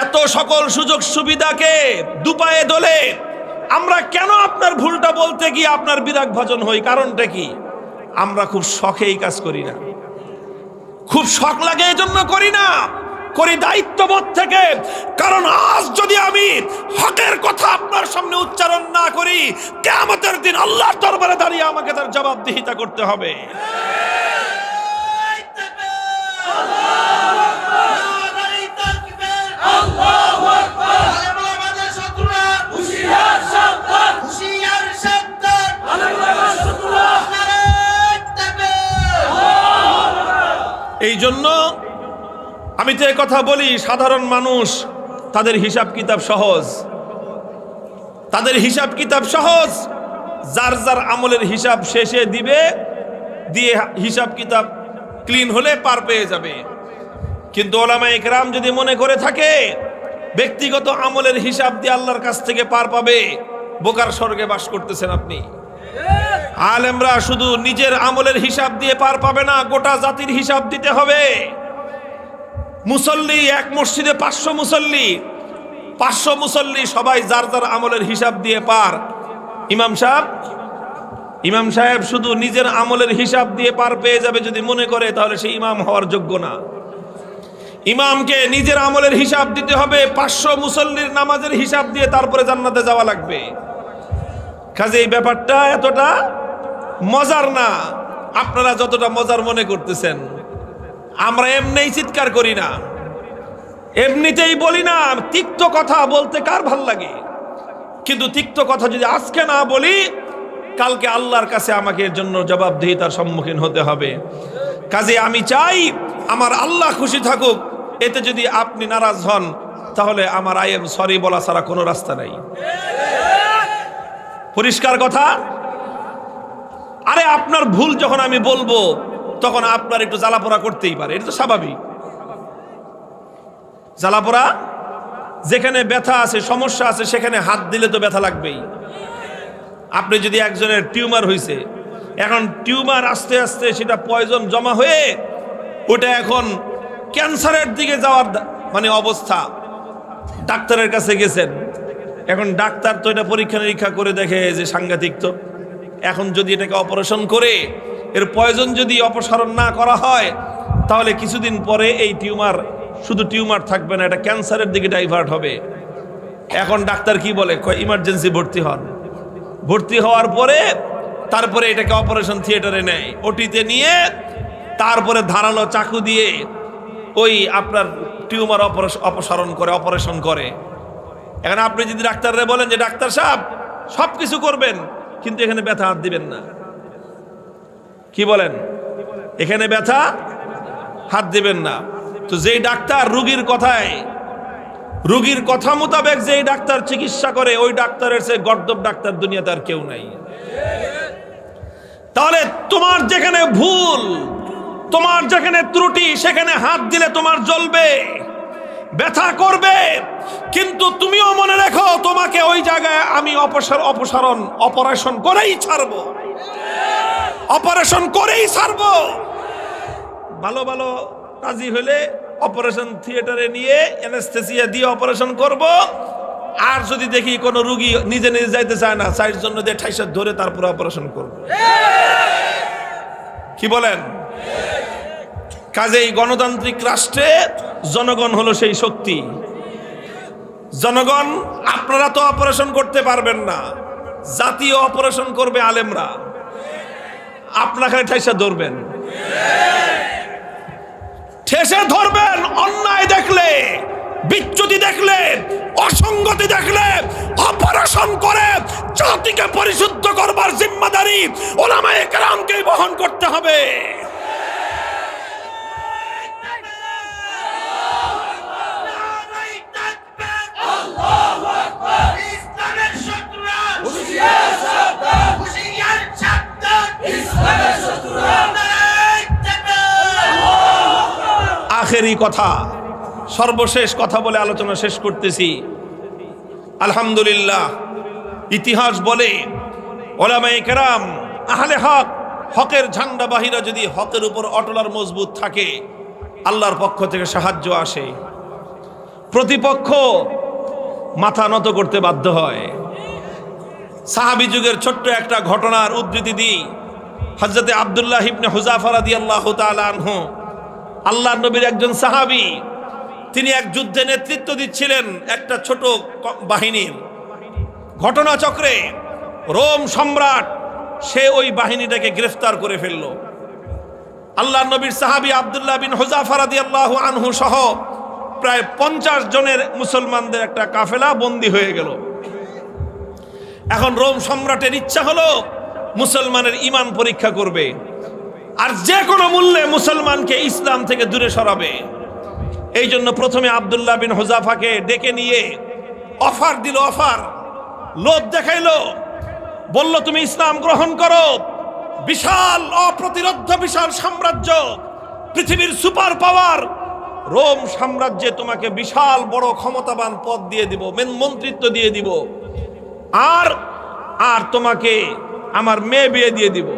এত সকল সুযোগ সুবিধাকে দুপায়ে দোলে আমরা কেন আপনার ভুলটা বলতে গিয়ে আপনার বিরাগ ভাজন হই? কারণটা কি? আমরা খুব শখেই কাজ করি না, খুব শখ লাগে এই জন্য করি না, করি দায়িত্ববোধ থেকে। কারণ আজ যদি আমি হকের কথা আপনার সামনে উচ্চারণ না করি, কিয়ামতের দিন আল্লাহর দরবারে দাঁড়িয়ে আমাকে তার জবাবদিহিতা করতে হবে। এই জন্য আমি তো কথা বলি, সাধারণ মানুষ তাদের হিসাব কিতাব সহজ, তাদের হিসাব কিতাব সহজ। যার যার আমলের হিসাব শেষে দিবে, দিয়ে হিসাব কিতাব ক্লিন হলে পার পেয়ে যাবে। কিন্তু ওলামায়ে কেরাম যদি মনে করে থাকে ব্যক্তিগত আমলের হিসাব দিয়ে আল্লাহর কাছ থেকে পার পাবে, বোকার স্বর্গে বাস করতেছেন আপনি। আলেমরা শুধু নিজের আমলের হিসাব দিয়ে পার পাবে না, গোটা জাতির হিসাব দিতে হবে। মুসল্লি, এক মসজিদে 500 মুসল্লি, 500 মুসল্লি সবাই যার যার আমলের হিসাব দিয়ে পার। ইমাম সাহেব শুধু নিজের আমলের হিসাব দিয়ে পার পেয়ে যাবে যদি মনে করে, তাহলে সে ইমাম হওয়ার যোগ্য না। ইমামকে নিজের আমলের হিসাব দিতে হবে, 500 মুসল্লির নামাজের হিসাব দিয়ে তারপরে জান্নাতে যাওয়া লাগবে। কাজে এই ব্যাপারটা এতটা মজার না আপনারা যতটা মজার মনে করতেছেন। আমরা এমনিই চিৎকার করি না, এমনিতেই বলি না। তিক্ত কথা বলতে কার ভাল লাগে? কিন্তু তিক্ত কথা যদি আজকে না বলি, কালকে আল্লাহর কাছে আমাকে এর জন্য জবাবদিহিতার সম্মুখীন হতে হবে। কাজে আমি চাই আমার আল্লাহ খুশি থাকুক, এতে যদি আপনি নারাজ হন, তাহলে আমার আই এম সরি বলা ছাড়া কোনো রাস্তা নাই। পরিষ্কার কথা। আরে আপনার ভুল যখন আমি বলবো, তখন আপনার একটু জ্বালাপোড়া করতেই পারে, এটা তো স্বাভাবিক। জ্বালাপোড়া, যেখানে ব্যথা আছে, সমস্যা আছে, সেখানে হাত দিলে তো ব্যথা লাগবেই। আপনি যদি একজনের টিউমার হয়েছে, এখন টিউমার আস্তে আস্তে সেটা পয়জন জমা হয়ে ওটা এখন ক্যান্সারের দিকে যাওয়ার মানে অবস্থা, ডাক্তারের কাছে গেছেন, এখন ডাক্তার তো এটা পরীক্ষা নিরীক্ষা করে দেখে যে সাংঘাতিক। তো এখন যদি এটাকে অপারেশন করে এর পয়জন যদি অপসারণ না করা হয়, তাহলে কিছুদিন পরে এই টিউমার শুধু টিউমার থাকবে না, এটা ক্যান্সারের দিকে ডাইভার্ট হবে। এখন ডাক্তার কি বলে? ইমার্জেন্সি ভর্তি হন। ভর্তি হওয়ার পরে তারপরে এটাকে অপারেশন থিয়েটারে নেয়, ওটিতে নিয়ে তারপরে ধারালো চাকু দিয়ে ওই আপনার টিউমার অপসারণ করে, অপারেশন করে। এখন আপনি যদি ডাক্তাররে বলেন যে ডাক্তার সাহেব সব কিছু করবেন, কিন্তু এখানে ব্যথা হাত দিবেন না, কি বলেন? এখানে ব্যথা হাত দিবেন না। তো যেই ডাক্তার রুগীর কথা মোতাবেক যেই ডাক্তার চিকিৎসা করে, ওই ডাক্তারের চেয়ে গর্দভ ডাক্তার দুনিয়াতে আর কেউ নাই। তাহলে তোমার যেখানে ভুল, তোমার যেখানে ত্রুটি, সেখানে হাত দিলে তোমার জ্বলবে, ব্যথা করবে, কিন্তু তুমিও মনে রেখো তোমাকে ওই জায়গায় আমি অপারেশন করেই ছাড়বো, অপারেশন করেই ছাড়বো। ভালো ভালো রাজি হলে অপারেশন থিয়েটারে নিয়ে অ্যানেস্থেসিয়া দিয়ে অপারেশন করব। আর যদি দেখি কোনো রুগী নিজে নিজে যাইতে চায় না, সাইডের জন্য দিয়ে ঠাইসা ধরে তারপরে অপারেশন করব। কি বলেন? কাজেই গণতান্ত্রিক রাষ্ট্রে জনগণ হলো সেই শক্তি। জনগণ, আপনারা তো অপারেশন করতে পারবেন না, জাতীয় অপারেশন করবে আলেমরা, আপনারা খালি ঠাইসা ধরবেন, ঠেসে ধরবেন। অন্যায় দেখলে, বিচ্যুতি দেখলে, অসঙ্গতি দেখলে অপারেশন করে জাতিকে পরিশুদ্ধ করবার জিম্মাদারি উলামায়ে কেরামকে বহন করতে হবে। আখেরি কথা, সর্বশেষ কথা বলে আলোচনা শেষ করতেছি। আলহামদুলিল্লাহ, ইতিহাস বলে উলামায়ে কেরাম, আহলে হক, হকের ঝান্ডাবাহীরা যদি হকের উপর অটল আর মজবুত থাকে, আল্লাহর পক্ষ থেকে সাহায্য আসে, প্রতিপক্ষ মাথা নত করতে বাধ্য হয়। সাহাবী যুগের ছোট্ট একটা ঘটনার উদ্ধৃতি দিই। হযরতে আব্দুল্লাহ ইবনে হুযাফা রাদিয়াল্লাহু তাআলা আনহু, আল্লাহর নবীর একজন সাহাবী, তিনি এক যুদ্ধে নেতৃত্ব দিচ্ছিলেন একটা ছোট বাহিনীর। ঘটনাচক্রে রোম সম্রাট সে ওই বাহিনীটাকে গ্রেফতার করে ফেলল। আল্লাহর নবীর সাহাবী আব্দুল্লাহ বিন হুযাফা রাদিয়াল্লাহু আনহু সহ প্রায় 50 জনের মুসলমানদের একটা কাফেলা বন্দী হয়ে গেল। এখন রোম সম্রাটের ইচ্ছা হলো মুসলমানের ঈমান পরীক্ষা করবে, আর যে কোনো মূল্যে মুসলমানকে ইসলাম থেকে দূরে সরাবে। এই জন্য প্রথমে আব্দুল্লাহ বিন হুযাফাকে ডেকে নিয়ে অফার দিল, অফার, লোভ দেখাইলো, বলল তুমি ইসলাম গ্রহণ করো, বিশাল অপ্রতিরোধ্য বিশাল সাম্রাজ্য, পৃথিবীর সুপার পাওয়ার রোম সাম্রাজ্যে তোমাকে বিশাল বড় ক্ষমতাবান পদ দিয়ে দিব, মন্ত্রিত্ব দিয়ে দিব, আর আর তোমাকে আমার মেয়ে বিয়ে দিয়ে দিব।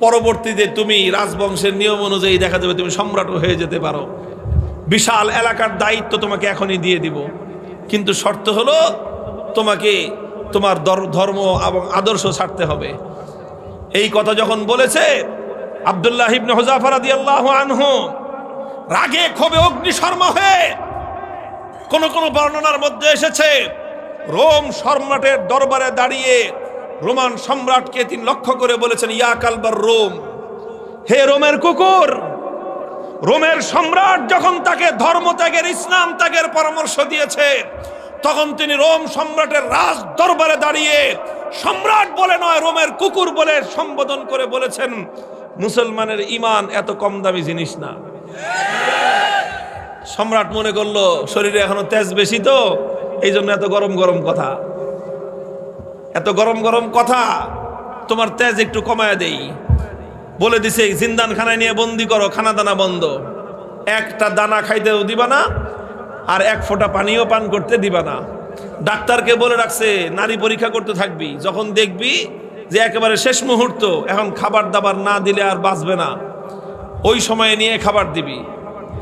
পরবর্তীতে তুমি রাজবংশের নিয়ম অনুযায়ী দেখা যাবে তুমি সম্রাট হয়ে যেতে পারো, বিশাল এলাকার দায়িত্ব তোমাকে এখনই দিয়ে দিব, কিন্তু শর্ত হলো তোমাকে তোমার ধর্ম এবং আদর্শ ছাড়তে হবে। এই কথা যখন বলেছে, আব্দুল্লাহ ইবনে হুযাফা রাদিয়াল্লাহু আনহু রাগে ক্ষোভে অগ্নিশর্মা হয়ে, কোন কোন বর্ণনার মধ্যে এসেছে রোম সম্রাটের দরবারে দাঁড়িয়ে রোমান সম্রাটকে তিনি লক্ষ্য করে বলেছেন, ইয়া কালবার রোম, হে রোমের কুকুর। রোমের সম্রাট যখন তাকে ধর্মত্যাগের, ইসলাম ত্যাগের পরামর্শ দিয়েছে, তখন তিনি রোম সম্রাটের রাজ দরবারে দাঁড়িয়ে সম্রাট বলে নয়, রোমের কুকুর বলে সম্বোধন করে বলেছেন, মুসলমানের ঈমান এত কম দামি জিনিস না। সম্রাট মনে করলো শরীরে এখনো তেজ বেশি, তো এই জন্য এত গরম গরম কথা, এত গরম গরম কথা, তোমার তেজ একটু কমায় দেই। বলে দিছে জিন্দান খানায় নিয়ে বন্দি করো, খানা দানা বন্ধ, একটা দানা খাইতেও দিবা না, আর এক ফোঁটা পানিও পান করতে দিবা না। ডাক্তারকে বলে রাখছে নারী পরীক্ষা করতে থাকবি, যখন দেখবি যে একেবারে শেষ মুহূর্ত, এখন খাবার দাবার না দিলে আর বাঁচবে না, ওই সময়ে নিয়ে খাবার দিবি।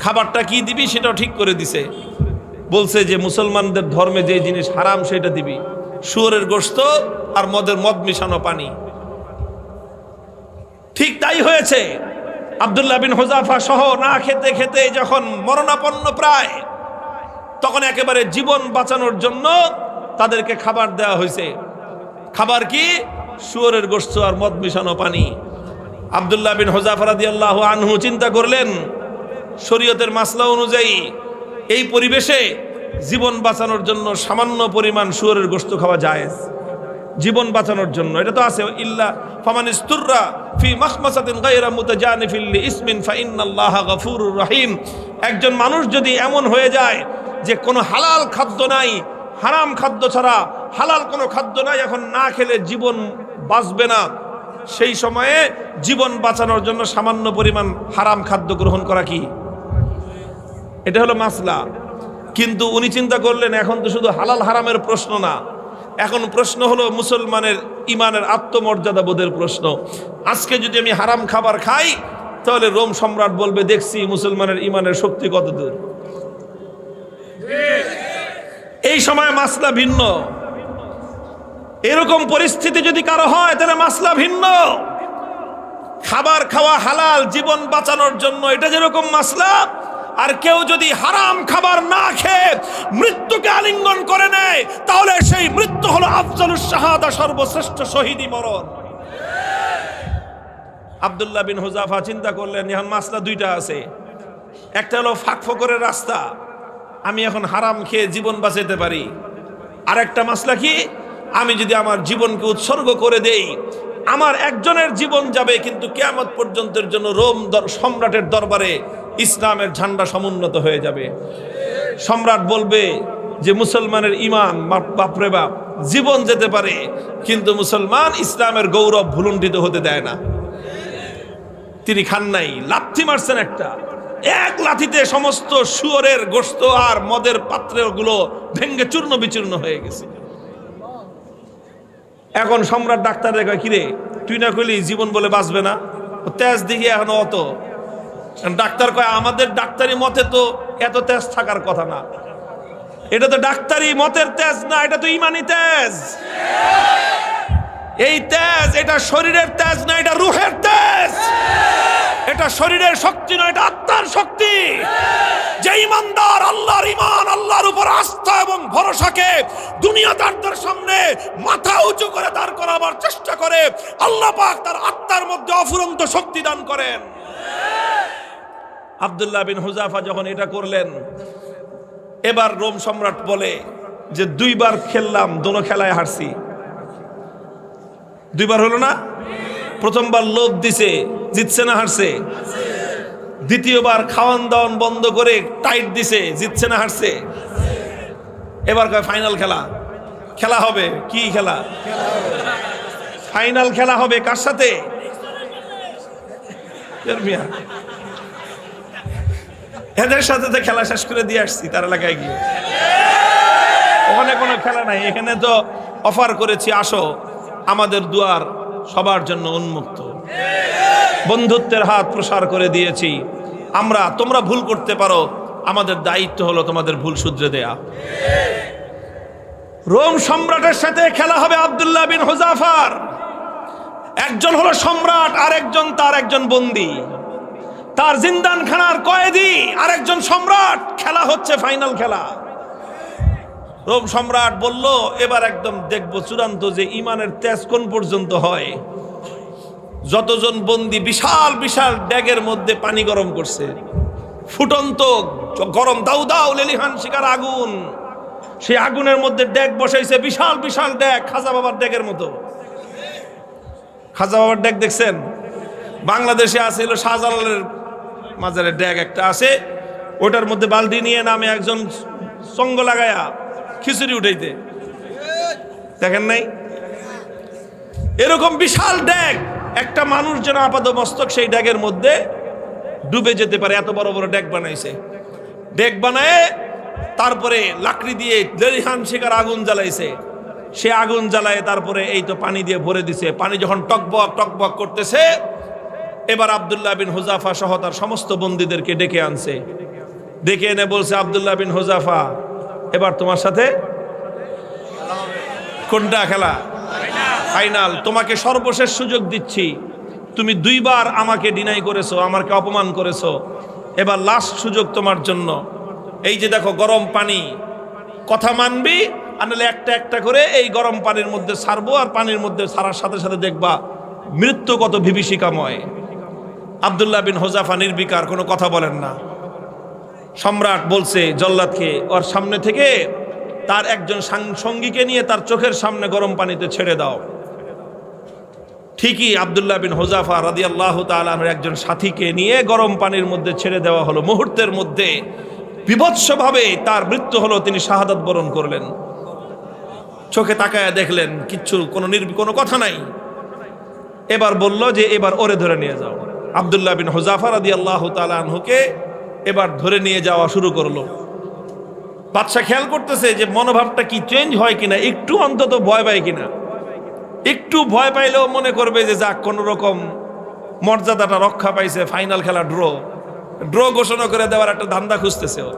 খাবারটা কি দিবি সেটাও ঠিক করে দিছে, বলছে যে মুসলমানদের ধর্মে যে জিনিস হারাম সেটা দিবি, শুয়োরের গোশত আর মদ মিশানো পানি। ঠিক তাই হয়েছে। আব্দুল্লাহ বিন হুযাফা সহ না খেতে খেতে যখন মরণাপন্ন প্রায়, তখন একেবারে জীবন বাঁচানোর জন্য তাদেরকে খাবার দেওয়া হয়েছে। খাবার কি? শুয়োরের গোশত আর মদ মিশানো পানি। আব্দুল্লাহ বিন হুযাফা রাদিয়াল্লাহু আনহু চিন্তা করলেন, শরীয়তের মাসলা অনুযায়ী এই পরিবেশে জীবন বাঁচানোর জন্য সামান্য পরিমাণ শুয়োরের গোশত খাওয়া জায়েজ, জীবন বাঁচানোর জন্য। এটা তো আছে, ইল্লা ফামানিস্তুররা ফি মাখমাসাতিন গায়রা মুতাজানিফিল লিইসমিন ফাইন্নাল্লাহা গফুরুর রহিম। একজন মানুষ যদি এমন হয়ে যায় যে কোনো হালাল খাদ্য নাই, হারাম খাদ্য ছাড়া হালাল কোনো খাদ্য নাই, এখন না খেলে জীবন বাঁচবে না, সেই সময়ে জীবন বাঁচানোর জন্য সামান্য পরিমাণ হারাম খাদ্য গ্রহণ করা কি, এটা হলো মাসলা। কিন্তু উনি চিন্তা করলেন এখন তো শুধু হালাল হারামের প্রশ্ন না, এখন প্রশ্ন হলো মুসলমানের ইমানের আত্মমর্যাদা বোধের প্রশ্ন। আজকে যদি আমি হারাম খাবার খাই তাহলে রোম সম্রাট বলবে দেখছি মুসলমানের ইমানের শক্তি কত দূর। এই সময় মাসলা ভিন্ন। এরকম পরিস্থিতি যদি কারো হয় তাহলে মাসলা ভিন্ন। খাবার খাওয়া হালাল জীবন বাঁচানোর জন্য, এটা যেরকম মাসলা। আর কেউ যদি হারাম খাবার না খেয়ে মৃত্যুকে আলিঙ্গন করে নেয় তাহলে সেই মৃত্যু হলো আফজালুস শাহাদা, সর্বশ্রেষ্ঠ শহীদি মরণ। আব্দুল্লাহ বিন হুযাফা চিন্তা করলেন এখন মাসলা দুইটা আছে, একটা হলো ফাঁকফোকরের রাস্তা, আমি এখন হারাম খেয়ে জীবন বাঁচাতে পারি। আর একটা মাসলা কি, আমি যদি আমার জীবনকে উৎসর্গ করে দেই আমার একজনের জীবন যাবে কিন্তু কিয়ামত পর্যন্তের জন্য রোম সম্রাটের দরবারে ইসলামের ঝান্ডা সমুন্নত হয়ে যাবে। সম্রাট বলবে যে মুসলমানের ইমান বাপরে বাপ, জীবন যেতে পারে কিন্তু মুসলমান ইসলামের গৌরব ভুলুণ্ঠিত হতে দেয় না। তিনি খান নাই, লাথি মারছেন একটা, এক লাথিতে সমস্ত শুয়োরের গোশত আর মদের পাত্রগুলো ভেঙ্গে চূর্ণ বিচূর্ণ হয়ে গেছে। এখন সম্রাট ডাক্তার কয় কিরে তুই না কইলি জীবন বলে বাঁচবে না, তেজ দিকে এখন অত। ডাক্তার কয় আমাদের ডাক্তারি মতে তো এত তেজ থাকার কথা না, এটা তো ডাক্তারি মতের তেজ না, এটা তো ইমানি তেজ। এই তেজ এটা শরীরের তেজ না, এটা রুহের তেজ। এটা শরীরের শক্তি নয়, এটা আত্মার শক্তি। যে ইমানদার আল্লাহর ইমান, আল্লাহর উপর আস্থা এবং ভরসাকে দুনিয়াদারদের সামনে মাথা উঁচু করে দাঁড় করাবার চেষ্টা করে, আল্লাহ পাক তার আত্মার মধ্যে অফুরন্ত শক্তি দান করেন। আব্দুল্লাহ বিন হুযাফা যখন এটা করলেন, এবার রোম সম্রাট বলে যে দুইবার খেললাম, দোনো খেলায় হারছি। দুইবার হলো না, প্রথমবার লোভ দিছে, জিতছে না হারছে। দ্বিতীয়বার খাওয়ান দাওয়ান বন্ধ করে টাইট দিছে, জিতছে না হারছে। এবার কয় ফাইনাল খেলা, খেলা হবে। কি খেলা? ফাইনাল খেলা হবে কার সাথে? এদের সাথে তো খেলা শেষ করে দিয়ে আসছি তার এলাকায় গিয়ে। ওখানে কোনো খেলা নাই, এখানে তো অফার করেছি আসো, আমাদের দুয়ার সবার জন্য উন্মুক্ত, বন্ধুত্বের হাত প্রসার করে দিয়েছি আমরা। তোমরা ভুল করতে পারো, আমাদের দায়িত্ব হলো তোমাদের ভুল শুধরে দেয়া। রোম সম্রাটের সাথে খেলা হবে আব্দুল্লাহ বিন হুযাফার। একজন হলো সম্রাট আর একজন তার একজন বন্দী, তার জিন্দানখানার কয়েদি আর একজন সম্রাট। খেলা হচ্ছে ফাইনাল খেলা। রোম সম্রাট বলল এবার একদম দেখবো চূড়ান্ত যে ইমানের তেজ কোন পর্যন্ত হয়। যতজন বন্দী বিশাল বিশাল ড্যাগের মধ্যে পানি গরম করছে, ফুটন্ত গরম দাউ দাউ লেলিহান শিকার আগুন, সেই আগুনের মধ্যে ড্যাগ বসাইছে, বিশাল বিশাল ড্যাগ, খাজা বাবার ড্যাগের মতো। খাজা বাবার ড্যাগ দেখছেন? বাংলাদেশে আছে হলো শাহজালালের মাজারের ড্যাগ একটা আছে, ওটার মধ্যে বালতি নিয়ে নামে একজন সঙ্গ লাগায়া খিচুড়ি উঠাইতে, দেখেন নাই? এরকম বিশাল ড্যাগ, একটা মানুষ যেন আপাত মস্তক সেই ড্যাগের মধ্যে ডুবে যেতে পারে, এত বড় বড় ড্যাগ বানাইছে। ড্যাগ বানায় তারপরে লাকড়ি দিয়ে লেলিহান শিকার আগুন জ্বালাইছে। সে আগুন জ্বালায় তারপরে এই তো পানি দিয়ে ভরে দিছে। পানি যখন টকবক টকবক করতেছে, এবার আব্দুল্লাহ বিন হুযাফা সহ তার সমস্ত বন্দীদেরকে ডেকে আনছে। ডেকে এনে বলছে, আব্দুল্লাহ বিন হুযাফা এবার তোমার সাথে কোনটা খেলা? ফাইনাল। তোমাকে সর্বশেষ সুযোগ দিচ্ছি, তুমি দুইবার আমাকে ডিনাই করেছো, আমাকে অপমান করেছো, এবার লাস্ট সুযোগ তোমার জন্য। এই যে দেখো গরম পানি, কথা মানবি আর নাহলে একটা একটা করে এই গরম পানির মধ্যে ছাড়বো, আর পানির মধ্যে ছাড়ার সাথে সাথে দেখবা মৃত্যু কত বিভীষিকাময়। আব্দুল্লাহ বিন হুযাফা নির্বিকার, কোনো কথা বলেন না। সম্রাট বলছে জল্লাদকে ওর সামনে থেকে তার একজন সঙ্গীকে নিয়ে তার চোখের সামনে গরম পানিতে ছেড়ে দাও। ঠিকই আব্দুল্লাহ বিন হুযাফা রাদিয়াল্লাহু তাআলা আনহুর একজন সাথীকে নিয়ে গরম পানির মধ্যে ছেড়ে দেওয়া হলো। মুহূর্তের মধ্যে বিভৎসভাবে তার মৃত্যু হলো, তিনি শাহাদাত বরণ করলেন। চোখে তাকায়া দেখলেন কিচ্ছু, কোনো কথা নাই। এবার বলল যে এবার ওরে ধরে নিয়ে যাও। আব্দুল্লাহ বিন হুযাফা রাদিয়াল্লাহু তাআলা আনহুকে এবার ধরে নিয়ে যাওয়া শুরু করলো। বাদশা খেয়াল করতেছে যে মনোভাবটা কি চেঞ্জ হয় কিনা, একটু অন্তত ভয় পায় কিনা। একটু ভয় পাইলেও মনে করবে যে যাক কোনো রকম মর্যাদাটা রক্ষা পাইছে, ফাইনাল খেলা ড্র ঘোষণা করে দেওয়ার একটা ধান্দা খুঁজতেছে ও।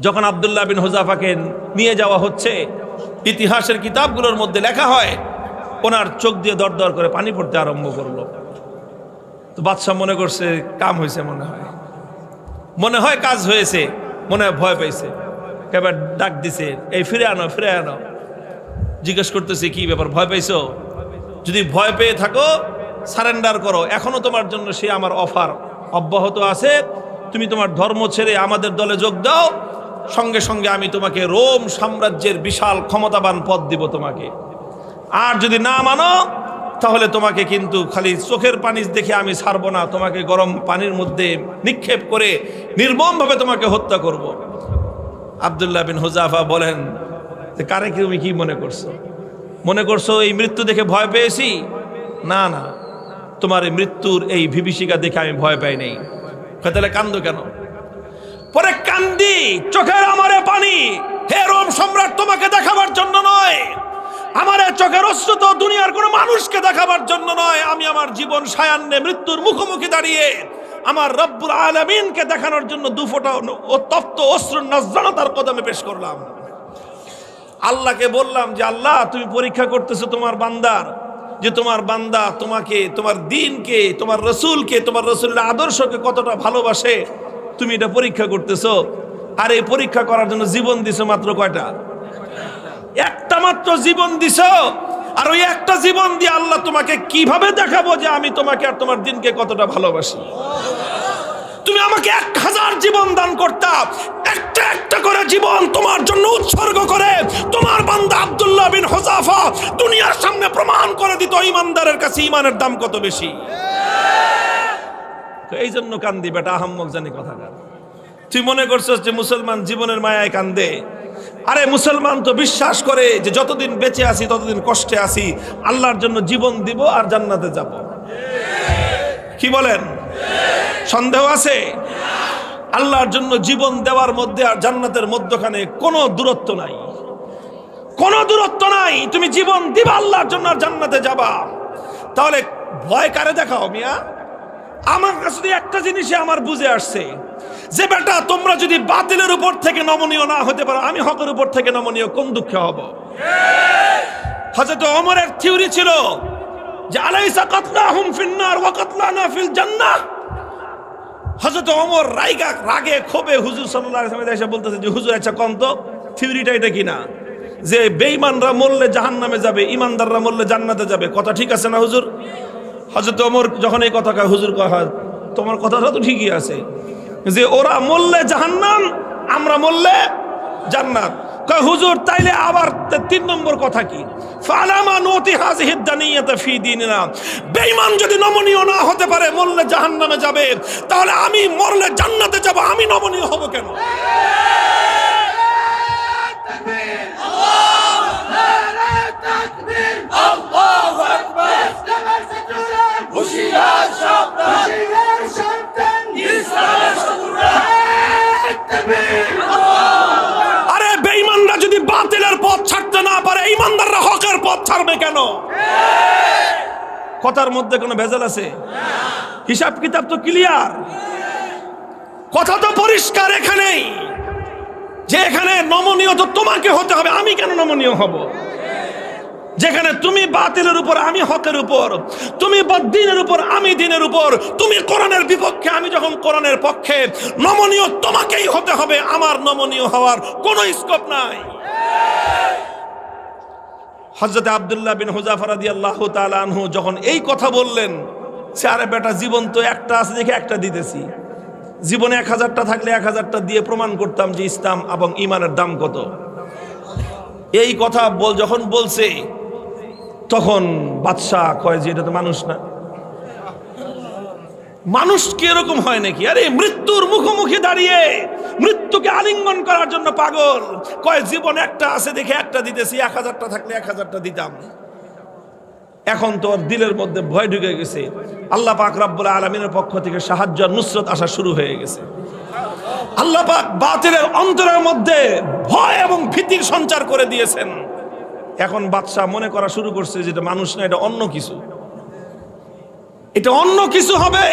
যখন আব্দুল্লাহ বিন হুযাফাকে নিয়ে যাওয়া হচ্ছে, ইতিহাসের কিতাবগুলোর মধ্যে লেখা হয় ওনার চোখ দিয়ে দরদর করে পানি পড়তে আরম্ভ করলো। তো বাদশা মনে করছে কাম হয়েছে, মনে হয় কাজ হয়েছে, মনে হয় ভয় পাইছে। এবার ডাক দিছে, এই ফিরে আনো। জিজ্ঞেস করতেছে কি ব্যাপার, ভয় পাইছো? যদি ভয় পেয়ে থাকো সারেন্ডার করো, এখনো তোমার জন্য সে আমার অফার অব্যাহত আছে। তুমি তোমার ধর্ম ছেড়ে আমাদের দলে যোগ দাও, সঙ্গে সঙ্গে আমি তোমাকে রোম সাম্রাজ্যের বিশাল ক্ষমতাবান পদ দিব তোমাকে। আর যদি না মানো তাহলে তোমাকে কিন্তু খালি চোখের পানি দেখে আমি ছাড়বো না, তোমাকে গরম পানির মধ্যে নিক্ষেপ করে নির্মমভাবে তোমাকে হত্যা করব। আব্দুল্লাহ বিন হুযাফা বলেন যে কারে তুমি কি মনে করছো এই মৃত্যু দেখে ভয় পেয়েছি? না, তোমার এই মৃত্যুর এই বিভীষিকা দেখে আমি ভয় পাই নাই। তাহলে কান্দো কেন? পরে কান্দি, চোখের আমারে পানি, হে রোম সম্রাট, তোমাকে দেখাবার জন্য নয়, আমার চোখের অশ্রু তো দুনিয়ার কোনো মানুষকে দেখাবার জন্য নয়। আমি আমার জীবন সায়ান্নে মৃত্যুর মুখোমুখি দাঁড়িয়ে আমার রব্বুল আলামিনকে দেখানোর জন্য দুফোঁটা তপ্ত অশ্রুর নজরানা তার কদমে পেশ করলাম। আল্লাহকে বললাম যে আল্লাহ, তুমি পরীক্ষা করতেছো তোমার বান্দার, যে তোমার বান্দা তোমাকে, তোমার দ্বীনকে, তোমার রসুলকে, তোমার রসুলের আদর্শকে কতটা ভালোবাসে, তুমি এটা পরীক্ষা করতেছো। আর এই পরীক্ষা করার জন্য জীবন দিছো মাত্র কয়টা? একটা মাত্র জীবন দিছো। আর ওই একটা জীবন দিয়ে আল্লাহ তোমাকে কিভাবে দেখাবো যে আমি তোমাকে আর তোমার দ্বীনকে কতটা ভালোবাসি? তুমি আমাকে 1000 জীবন দান করতা, একটা একটা করে জীবন তোমার জন্য উৎসর্গ করে তোমার বান্দা আব্দুল্লাহ বিন হুযাফা দুনিয়ার সামনে প্রমাণ করে দিত ইমানদারের কাছে ইমানের দাম কত বেশি। তো এই জন্য কান্দি বেটা, আহাম্মক জানি কথাকার। তুই মনে করছিস যে মুসলমান জীবনের মায়ায় কান্দে? আরে মুসলমান তো বিশ্বাস করে যে যতদিন বেঁচে আছি ততদিন কষ্টে আছি, আল্লাহর জন্য জীবন দিব আর জান্নাতে যাব। কি বলেন? সন্দেহ আছে? আল্লাহর জন্য জীবন দেওয়ার মধ্যে আর জান্নাতের মধ্যখানে কোনো দূরত্ব নাই, কোনো দূরত্ব নাই। তুমি জীবন দিবা আল্লাহর জন্য আর জান্নাতে যাবা। তাহলে ভয় কারে দেখাও মিয়া? আমার কাছে একটা জিনিসই আমার বুঝে আসছে যে বেটা, তোমরা যদি বাতিলের উপর থেকে নমনীয় না হতে পারো, আমি হকের উপর থেকে নমনীয় কোন দুঃখে হব? হযরত ওমরের থিওরি ছিল যে আলাইসা কাতলাহুম ফিন্নার ওয়া কাতলানা ফিল জান্নাহ। হযরত ওমর রাগে ক্ষোভে হুজুর সাল্লাল্লাহু আলাইহি ওয়াসাল্লাম এসে বলতেছে যে হুজুর, আচ্ছা কোন তো থিওরিটা এটা কিনা যে বেঈমানরা মরলে জাহান্নামে যাবে, ইমানদাররা মরলে জান্নাতে যাবে, কথা ঠিক আছে না হুজুর? হযরত ওমর যখন এই কথা কয়, হুজুর কয় তোমার কথাটা তো ঠিকই আছে, যে ওরা মরলে জাহান্নাম, আমরা মরলে জান্নাত। কয় হুজুর তাইলে আবার 3 নম্বর কথা কি? ফালামা নুতি হাযিহিদ দানিয়াতা ফি দীনিনা। বেঈমান যদি নমনীয় না হতে পারে, মরলে জাহান্নামে যাবে, তাহলে আমি মরলে জান্নাতে যাব, আমি নমনীয় হব কেন? আল্লাহু আকবার। হুশিয়ার সাবধান, ইসলামের শত্রুরা। আরে বেঈমানরা যদি বাতিলের পথ ছাড়তে না পারে, ইমানদাররা হকের পথ ছাড়বে কেন? কথার মধ্যে কোনো ভেজাল আছে? হিসাব কিতাব তো ক্লিয়ার, কথা তো পরিষ্কার এখানেই, যে এখানে নমনীয় তো তোমাকে হতে হবে, আমি কেন নমনীয় হব? যেখানে তুমি বাতিলের উপর, আমি হকের উপর, তুমি দ্বীনের উপর, আমি দ্বীনের উপর, তুমি কোরআনের বিপক্ষে, আমি যখন কোরআনের পক্ষে, নমনীয় তোমাকেই হতে হবে, আমার নমনীয় হওয়ার কোনো স্কোপ নাই। হযরত আব্দুল্লাহ বিন হুযাফা রাদিয়াল্লাহু তাআলা আনহু যখন এই কথা বললেন, সে আরে বেটা জীবন তো একটা আছে দেখে একটা দিতেছি, জীবনে 1000টা থাকলে 1000টা দিয়ে প্রমাণ করতাম যে ইসলাম এবং ঈমানের দাম কত। এই কথা যখন বলছে তখন বাদশা কয় যে এটা তো মানুষ না, মানুষ কি এরকম হয় নাকি? আরে মৃত্যুর মুখোমুখি দাঁড়িয়ে মৃত্যুকে আলিঙ্গন করার জন্য পাগল। কয় জীবন একটা আছে দেখে একটা দিতেছি, 1000টা থাকলে 1000টা দিতাম। এখন তোর দিলের মধ্যে ভয় ঢুকে গেছে। আল্লাহ পাক রব্বুল আলামিনের পক্ষ থেকে সাহায্য আর নুসরত আসা শুরু হয়ে গেছে। আল্লাহ পাক বাতিলের অন্তরের মধ্যে ভয় এবং ভীতির সঞ্চার করে দিয়েছেন। এখন বাদশা মনে করা শুরু করছে যেটা মানুষ না, এটা অন্য কিছু, এটা অন্য কিছু হবে।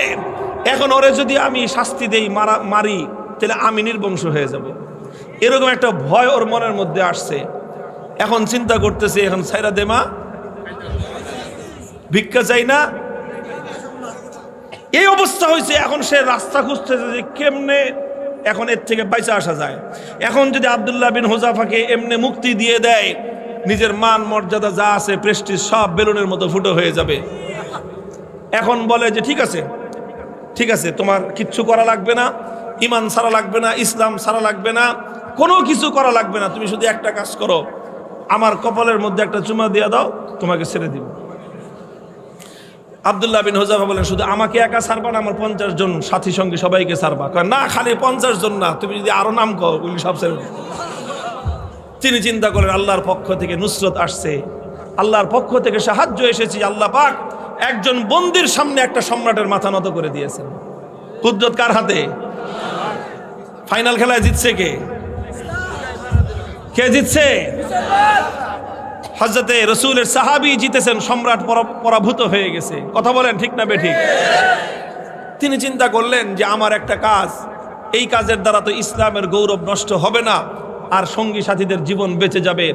এখন ওরে যদি আমি শাস্তি দেই, মারি, তাহলে আমি নির্বংশ হয়ে যাব, এরকম একটা ভয় ওর মনের মধ্যে আসছে। এখন চিন্তা করতেছে, এখন ছাইরা দেমা, ভিক্ষা চাই না, এই অবস্থা হয়েছে। এখন সে রাস্তা খুঁজতেছে যে কেমনে এখন এর থেকে বাইচা আসা যায়। এখন যদি আব্দুল্লাহ বিন হুযাফাকে এমনি মুক্তি দিয়ে দেয়, নিজের মান মর্যাদা যা আছে, প্রেস্টিজ সব বেলুনের মতো ফুটো হয়ে যাবে। এখন বলে যে ঠিক আছে, ঠিক আছে, তোমার কিচ্ছু করা লাগবে না, ইমান ছাড়া লাগবে না, ইসলাম ছাড়া লাগবে না, কোনো কিছু করা লাগবে না, তুমি শুধু একটা কাজ করো, আমার কপালের মধ্যে একটা চুমা দিয়ে দাও, তোমাকে ছেড়ে দিব। আব্দুল্লাহ বিন হুযাফা বলেন, শুধু আমাকে একা ছাড়বা না, আমার 50 জন সাথী সঙ্গী সবাইকে ছাড়বা। না, খালি 50 জন না, তুমি যদি আরো নাম কও, ওগুলি সব ছেড়ে দিবে। তিনি চিন্তা করেন, আল্লাহর পক্ষ থেকে নুসরত আসছে, আল্লাহর পক্ষ থেকে সাহায্য এসেছে। আল্লাহ পাক একজন বন্দির সামনে একটা সম্রাটের মাথা নত করে দিয়েছেন। কুদরত কার হাতে? ফাইনাল খেলায় জিতছে কে? কে জিতছে? হযরতে রাসূলের সাহাবী জিতেছেন, সম্রাট পরাভূত হয়ে গেছে। কথা বলেন ঠিক না বেঠিক? তিনি চিন্তা করলেন যে আমার একটা কাজ, এই কাজের দ্বারা তো ইসলামের গৌরব নষ্ট হবে না, আর সঙ্গী সাথীদের জীবন বেঁচে যাবে।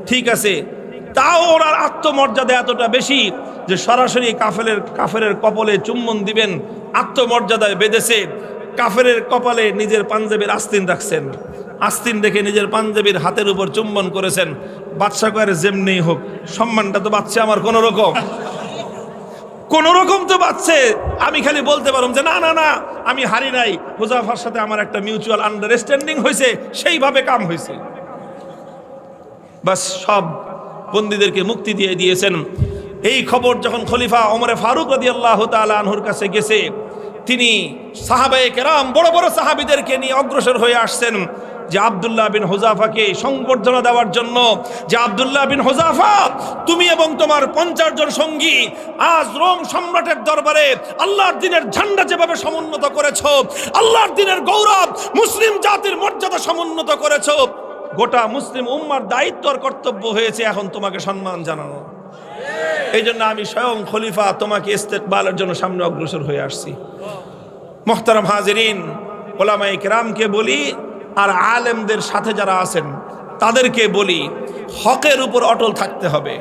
ঠিক আছে, তাও ওনার আত্মমর্যাদা এতটা বেশি যে সরাসরি কাফেরের কপালে চুম্বন দিবেন, আত্মমর্যাদায় বেঁধেছে। কাফেরের কপালে নিজের পাঞ্জাবির আস্তিন রাখছেন, আস্তিন দেখে নিজের পাঞ্জাবির হাতের উপর চুম্বন করেছেন। বাদশা কয়ের যেমনি হোক, সম্মানটা তো বাঁচছে আমার কোন রকম তো বাঁচছে। আমি খালি বলতে পারলাম যে না না না, আমি হারি নাই, হুযাফার সাথে আমার একটা মিউচুয়াল আন্ডারস্ট্যান্ডিং হয়েছে, সেইভাবে কাম হয়েছে। বাস সব বন্দীদেরকে মুক্তি দিয়ে দিয়েছেন। এই খবর যখন খলিফা ওমরে ফারুক রাদিয়াল্লাহু তাআলা আনহুর কাছে গেছে, তিনি সাহাবায়ে কেরাম বড় বড় সাহাবীদেরকে নিয়ে অগ্রসর হয়ে আসছেন যে আব্দুল্লাহ বিন হুযাফাকে সংবর্ধনা দেওয়ার জন্য, যে আব্দুল্লাহ বিন হুযাফা, তুমি এবং তোমার 50 জন সঙ্গী আজ রোম সম্রাটের দরবারে আল্লাহর দ্বীনের ঝান্ডা যেভাবে সমুন্নত করেছো, আল্লাহর দ্বীনের গৌরব, মুসলিম জাতির মর্যাদা সমুন্নত করেছো, গোটা মুসলিম উম্মার দায়িত্ব আর কর্তব্য হয়েছে এখন তোমাকে সম্মান জানানো। এই জন্য আমি স্বয়ং খলিফা তোমাকে ইস্তেকবালের জন্য সামনে অগ্রসর হয়ে আসছি। মুহতারাম হাজিরিন, উলামায়ে কেরামকে বলি আর আলেমদের সাথে যারা আছেন তাদেরকে বলি, হকের উপর অটল থাকতে হবে।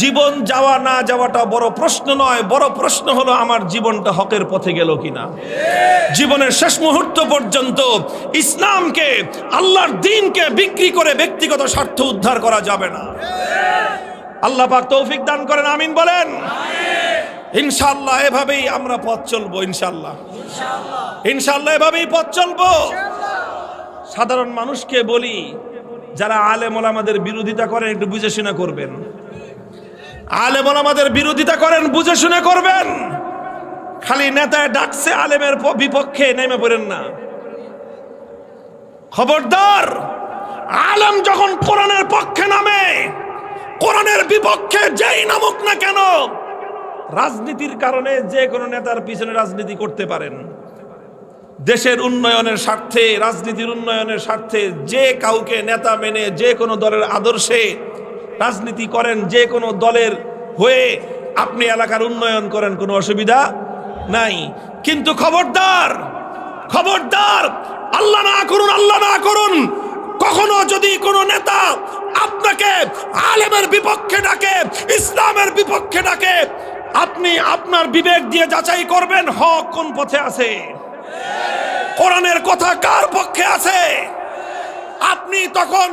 জীবন যাওয়া না যাওয়াটা বড় প্রশ্ন নয়, বড় প্রশ্ন হলো আমার জীবনটা হকের পথে গেল কিনা। জীবনের শেষ মুহূর্ত পর্যন্ত ইসলামকে, আল্লাহর দ্বীনকে বিক্রি করে ব্যক্তিগত স্বার্থ উদ্ধার করা যাবে না। আল্লাহ পাক তৌফিক দান করেন, আমিন বলেন। ইনশাআল্লাহ এভাবেই আমরা পথ চলবো, ইনশাআল্লাহ ইনশাআল্লাহ এভাবেই পথ চলবো। সাধারণ মানুষকে বলি, যারা আলেম ওলামাদের বিরোধিতা করেন একটু বুঝে শুনে করবেন। আলেম ওলামাদের বিরোধিতা করেন, বুঝে শুনে করবেন। খালি নেতায় ডাকছে আলেমের বিপক্ষে নেমে পড়েন না। খবরদার, আলেম যখন কোরআনের পক্ষে নামে, কোরআনের বিপক্ষে যেই নামুক না কেন, রাজনীতির কারণে যে কোনো নেতার পিছনে রাজনীতি করতে পারেন। দেশের উন্নয়নের স্বার্থে, রাজনীতির উন্নয়নের স্বার্থে যে কাউকে নেতা মেনে যে কোনো দলের আদর্শে রাজনীতি করেন, যে কোনো দলের হয়ে আপনি এলাকার উন্নয়ন করেন, কোনো অসুবিধা নাই। কিন্তু খবরদার, খবরদার, আল্লাহ না করুন, আল্লাহ না করুন, কখনো যদি কোনো নেতা আপনাকে আলেমের বিপক্ষে ডাকে, ইসলামের বিপক্ষে ডাকে, আপনি আপনার বিবেক দিয়ে যাচাই করবেন হক কোন পথে আছে, কোরআনের কথা কার পক্ষে আছে। আপনি তখন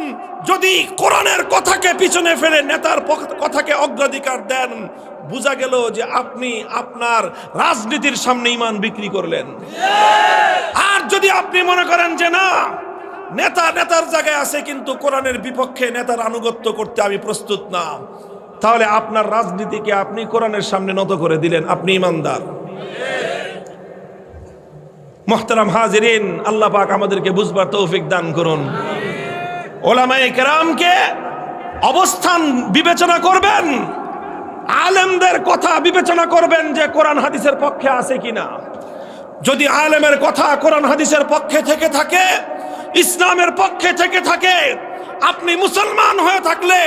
যদি কোরআনের কথাকে পিছনে ফেলে নেতার কথাকে অগ্রাধিকার দেন, বোঝা গেল যে আপনি আপনার রাজনীতির সামনে ঈমান বিক্রি করলেন। আর যদি আপনি মনে করেন যে না, নেতা নেতার জায়গায় আছে কিন্তু কোরআনের বিপক্ষে নেতার আনুগত্য করতে আমি প্রস্তুত না, তাহলে আপনার রাজনীতিকে আপনি কোরআনের সামনে নত করে দিলেন, আপনি ঈমানদার। মুহতারাম হাজিরিন, আল্লাহ পাক আমাদেরকে বুঝবার তৌফিক দান করুন। উলামায়ে কেরামকে অবস্থান বিবেচনা করবেন, আলেমদের কথা বিবেচনা করবেন যে কোরআন হাদিসের পক্ষে আছে কিনা। যদি আলেমের কথা কোরআন হাদিসের পক্ষে থেকে থাকে, ইসলামের পক্ষে থেকে থাকে, আপনি মুসলমান হয়ে থাকলে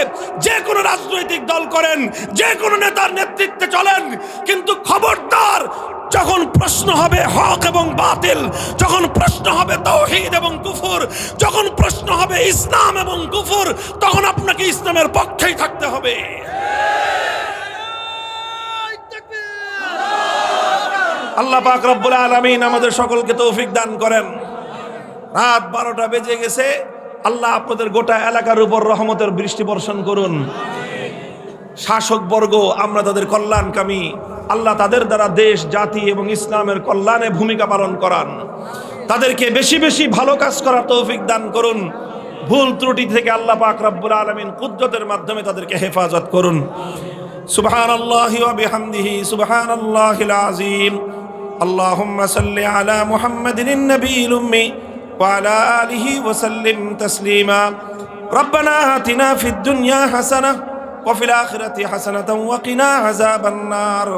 যে কোনো রাজনৈতিক দল করেন, যে কোনো নেতার নেতৃত্বে চলেন, কিন্তু খবরদার যখন প্রশ্ন হবে হক এবং বাতিল, যখন প্রশ্ন হবে তাওহীদ এবং কুফর, যখন প্রশ্ন হবে ইসলাম এবং কুফর, তখন আপনাকে ইসলামের পক্ষেই থাকতে হবে। আল্লাহ পাক রব্বুল আলামিন আমাদের সকলকে তৌফিক দান করেন। রাত 12টা বেজে গেছে। আল্লাহ আপনাদের গোটা এলাকার উপর রহমতের বৃষ্টি বর্ষণ করুন। শাসক বর্গ আমরা তাদের কল্যাণকামী, আল্লাহ তাদের দ্বারা দেশ জাতি এবং ইসলামের কল্যাণে ভূমিকা পালন করান। তাদেরকে বেশি বেশি ভালো কাজ করার তৌফিক দান করুন। ভুল ত্রুটি থেকে আল্লাহ পাক রব্বুল আলামিন কুদরতের মাধ্যমে তাদেরকে হেফাজত করুন। সুবহানাল্লাহি ওয়া বিহামদিহি সুবহানাল্লাহিল আযীম। আল্লাহুম্মা সাল্লি আলা মুহাম্মাদিন নবিয়্যিল উম্মি ওয়া আলা আলিহি ওয়া সাল্লিম তাসলিমা। রব্বানা আতিনা ফিদ দুনিয়া হাসানাহ ওয়া ফিল আখিরাতি হাসানাতাও ওয়া কিনা আযাবান নার।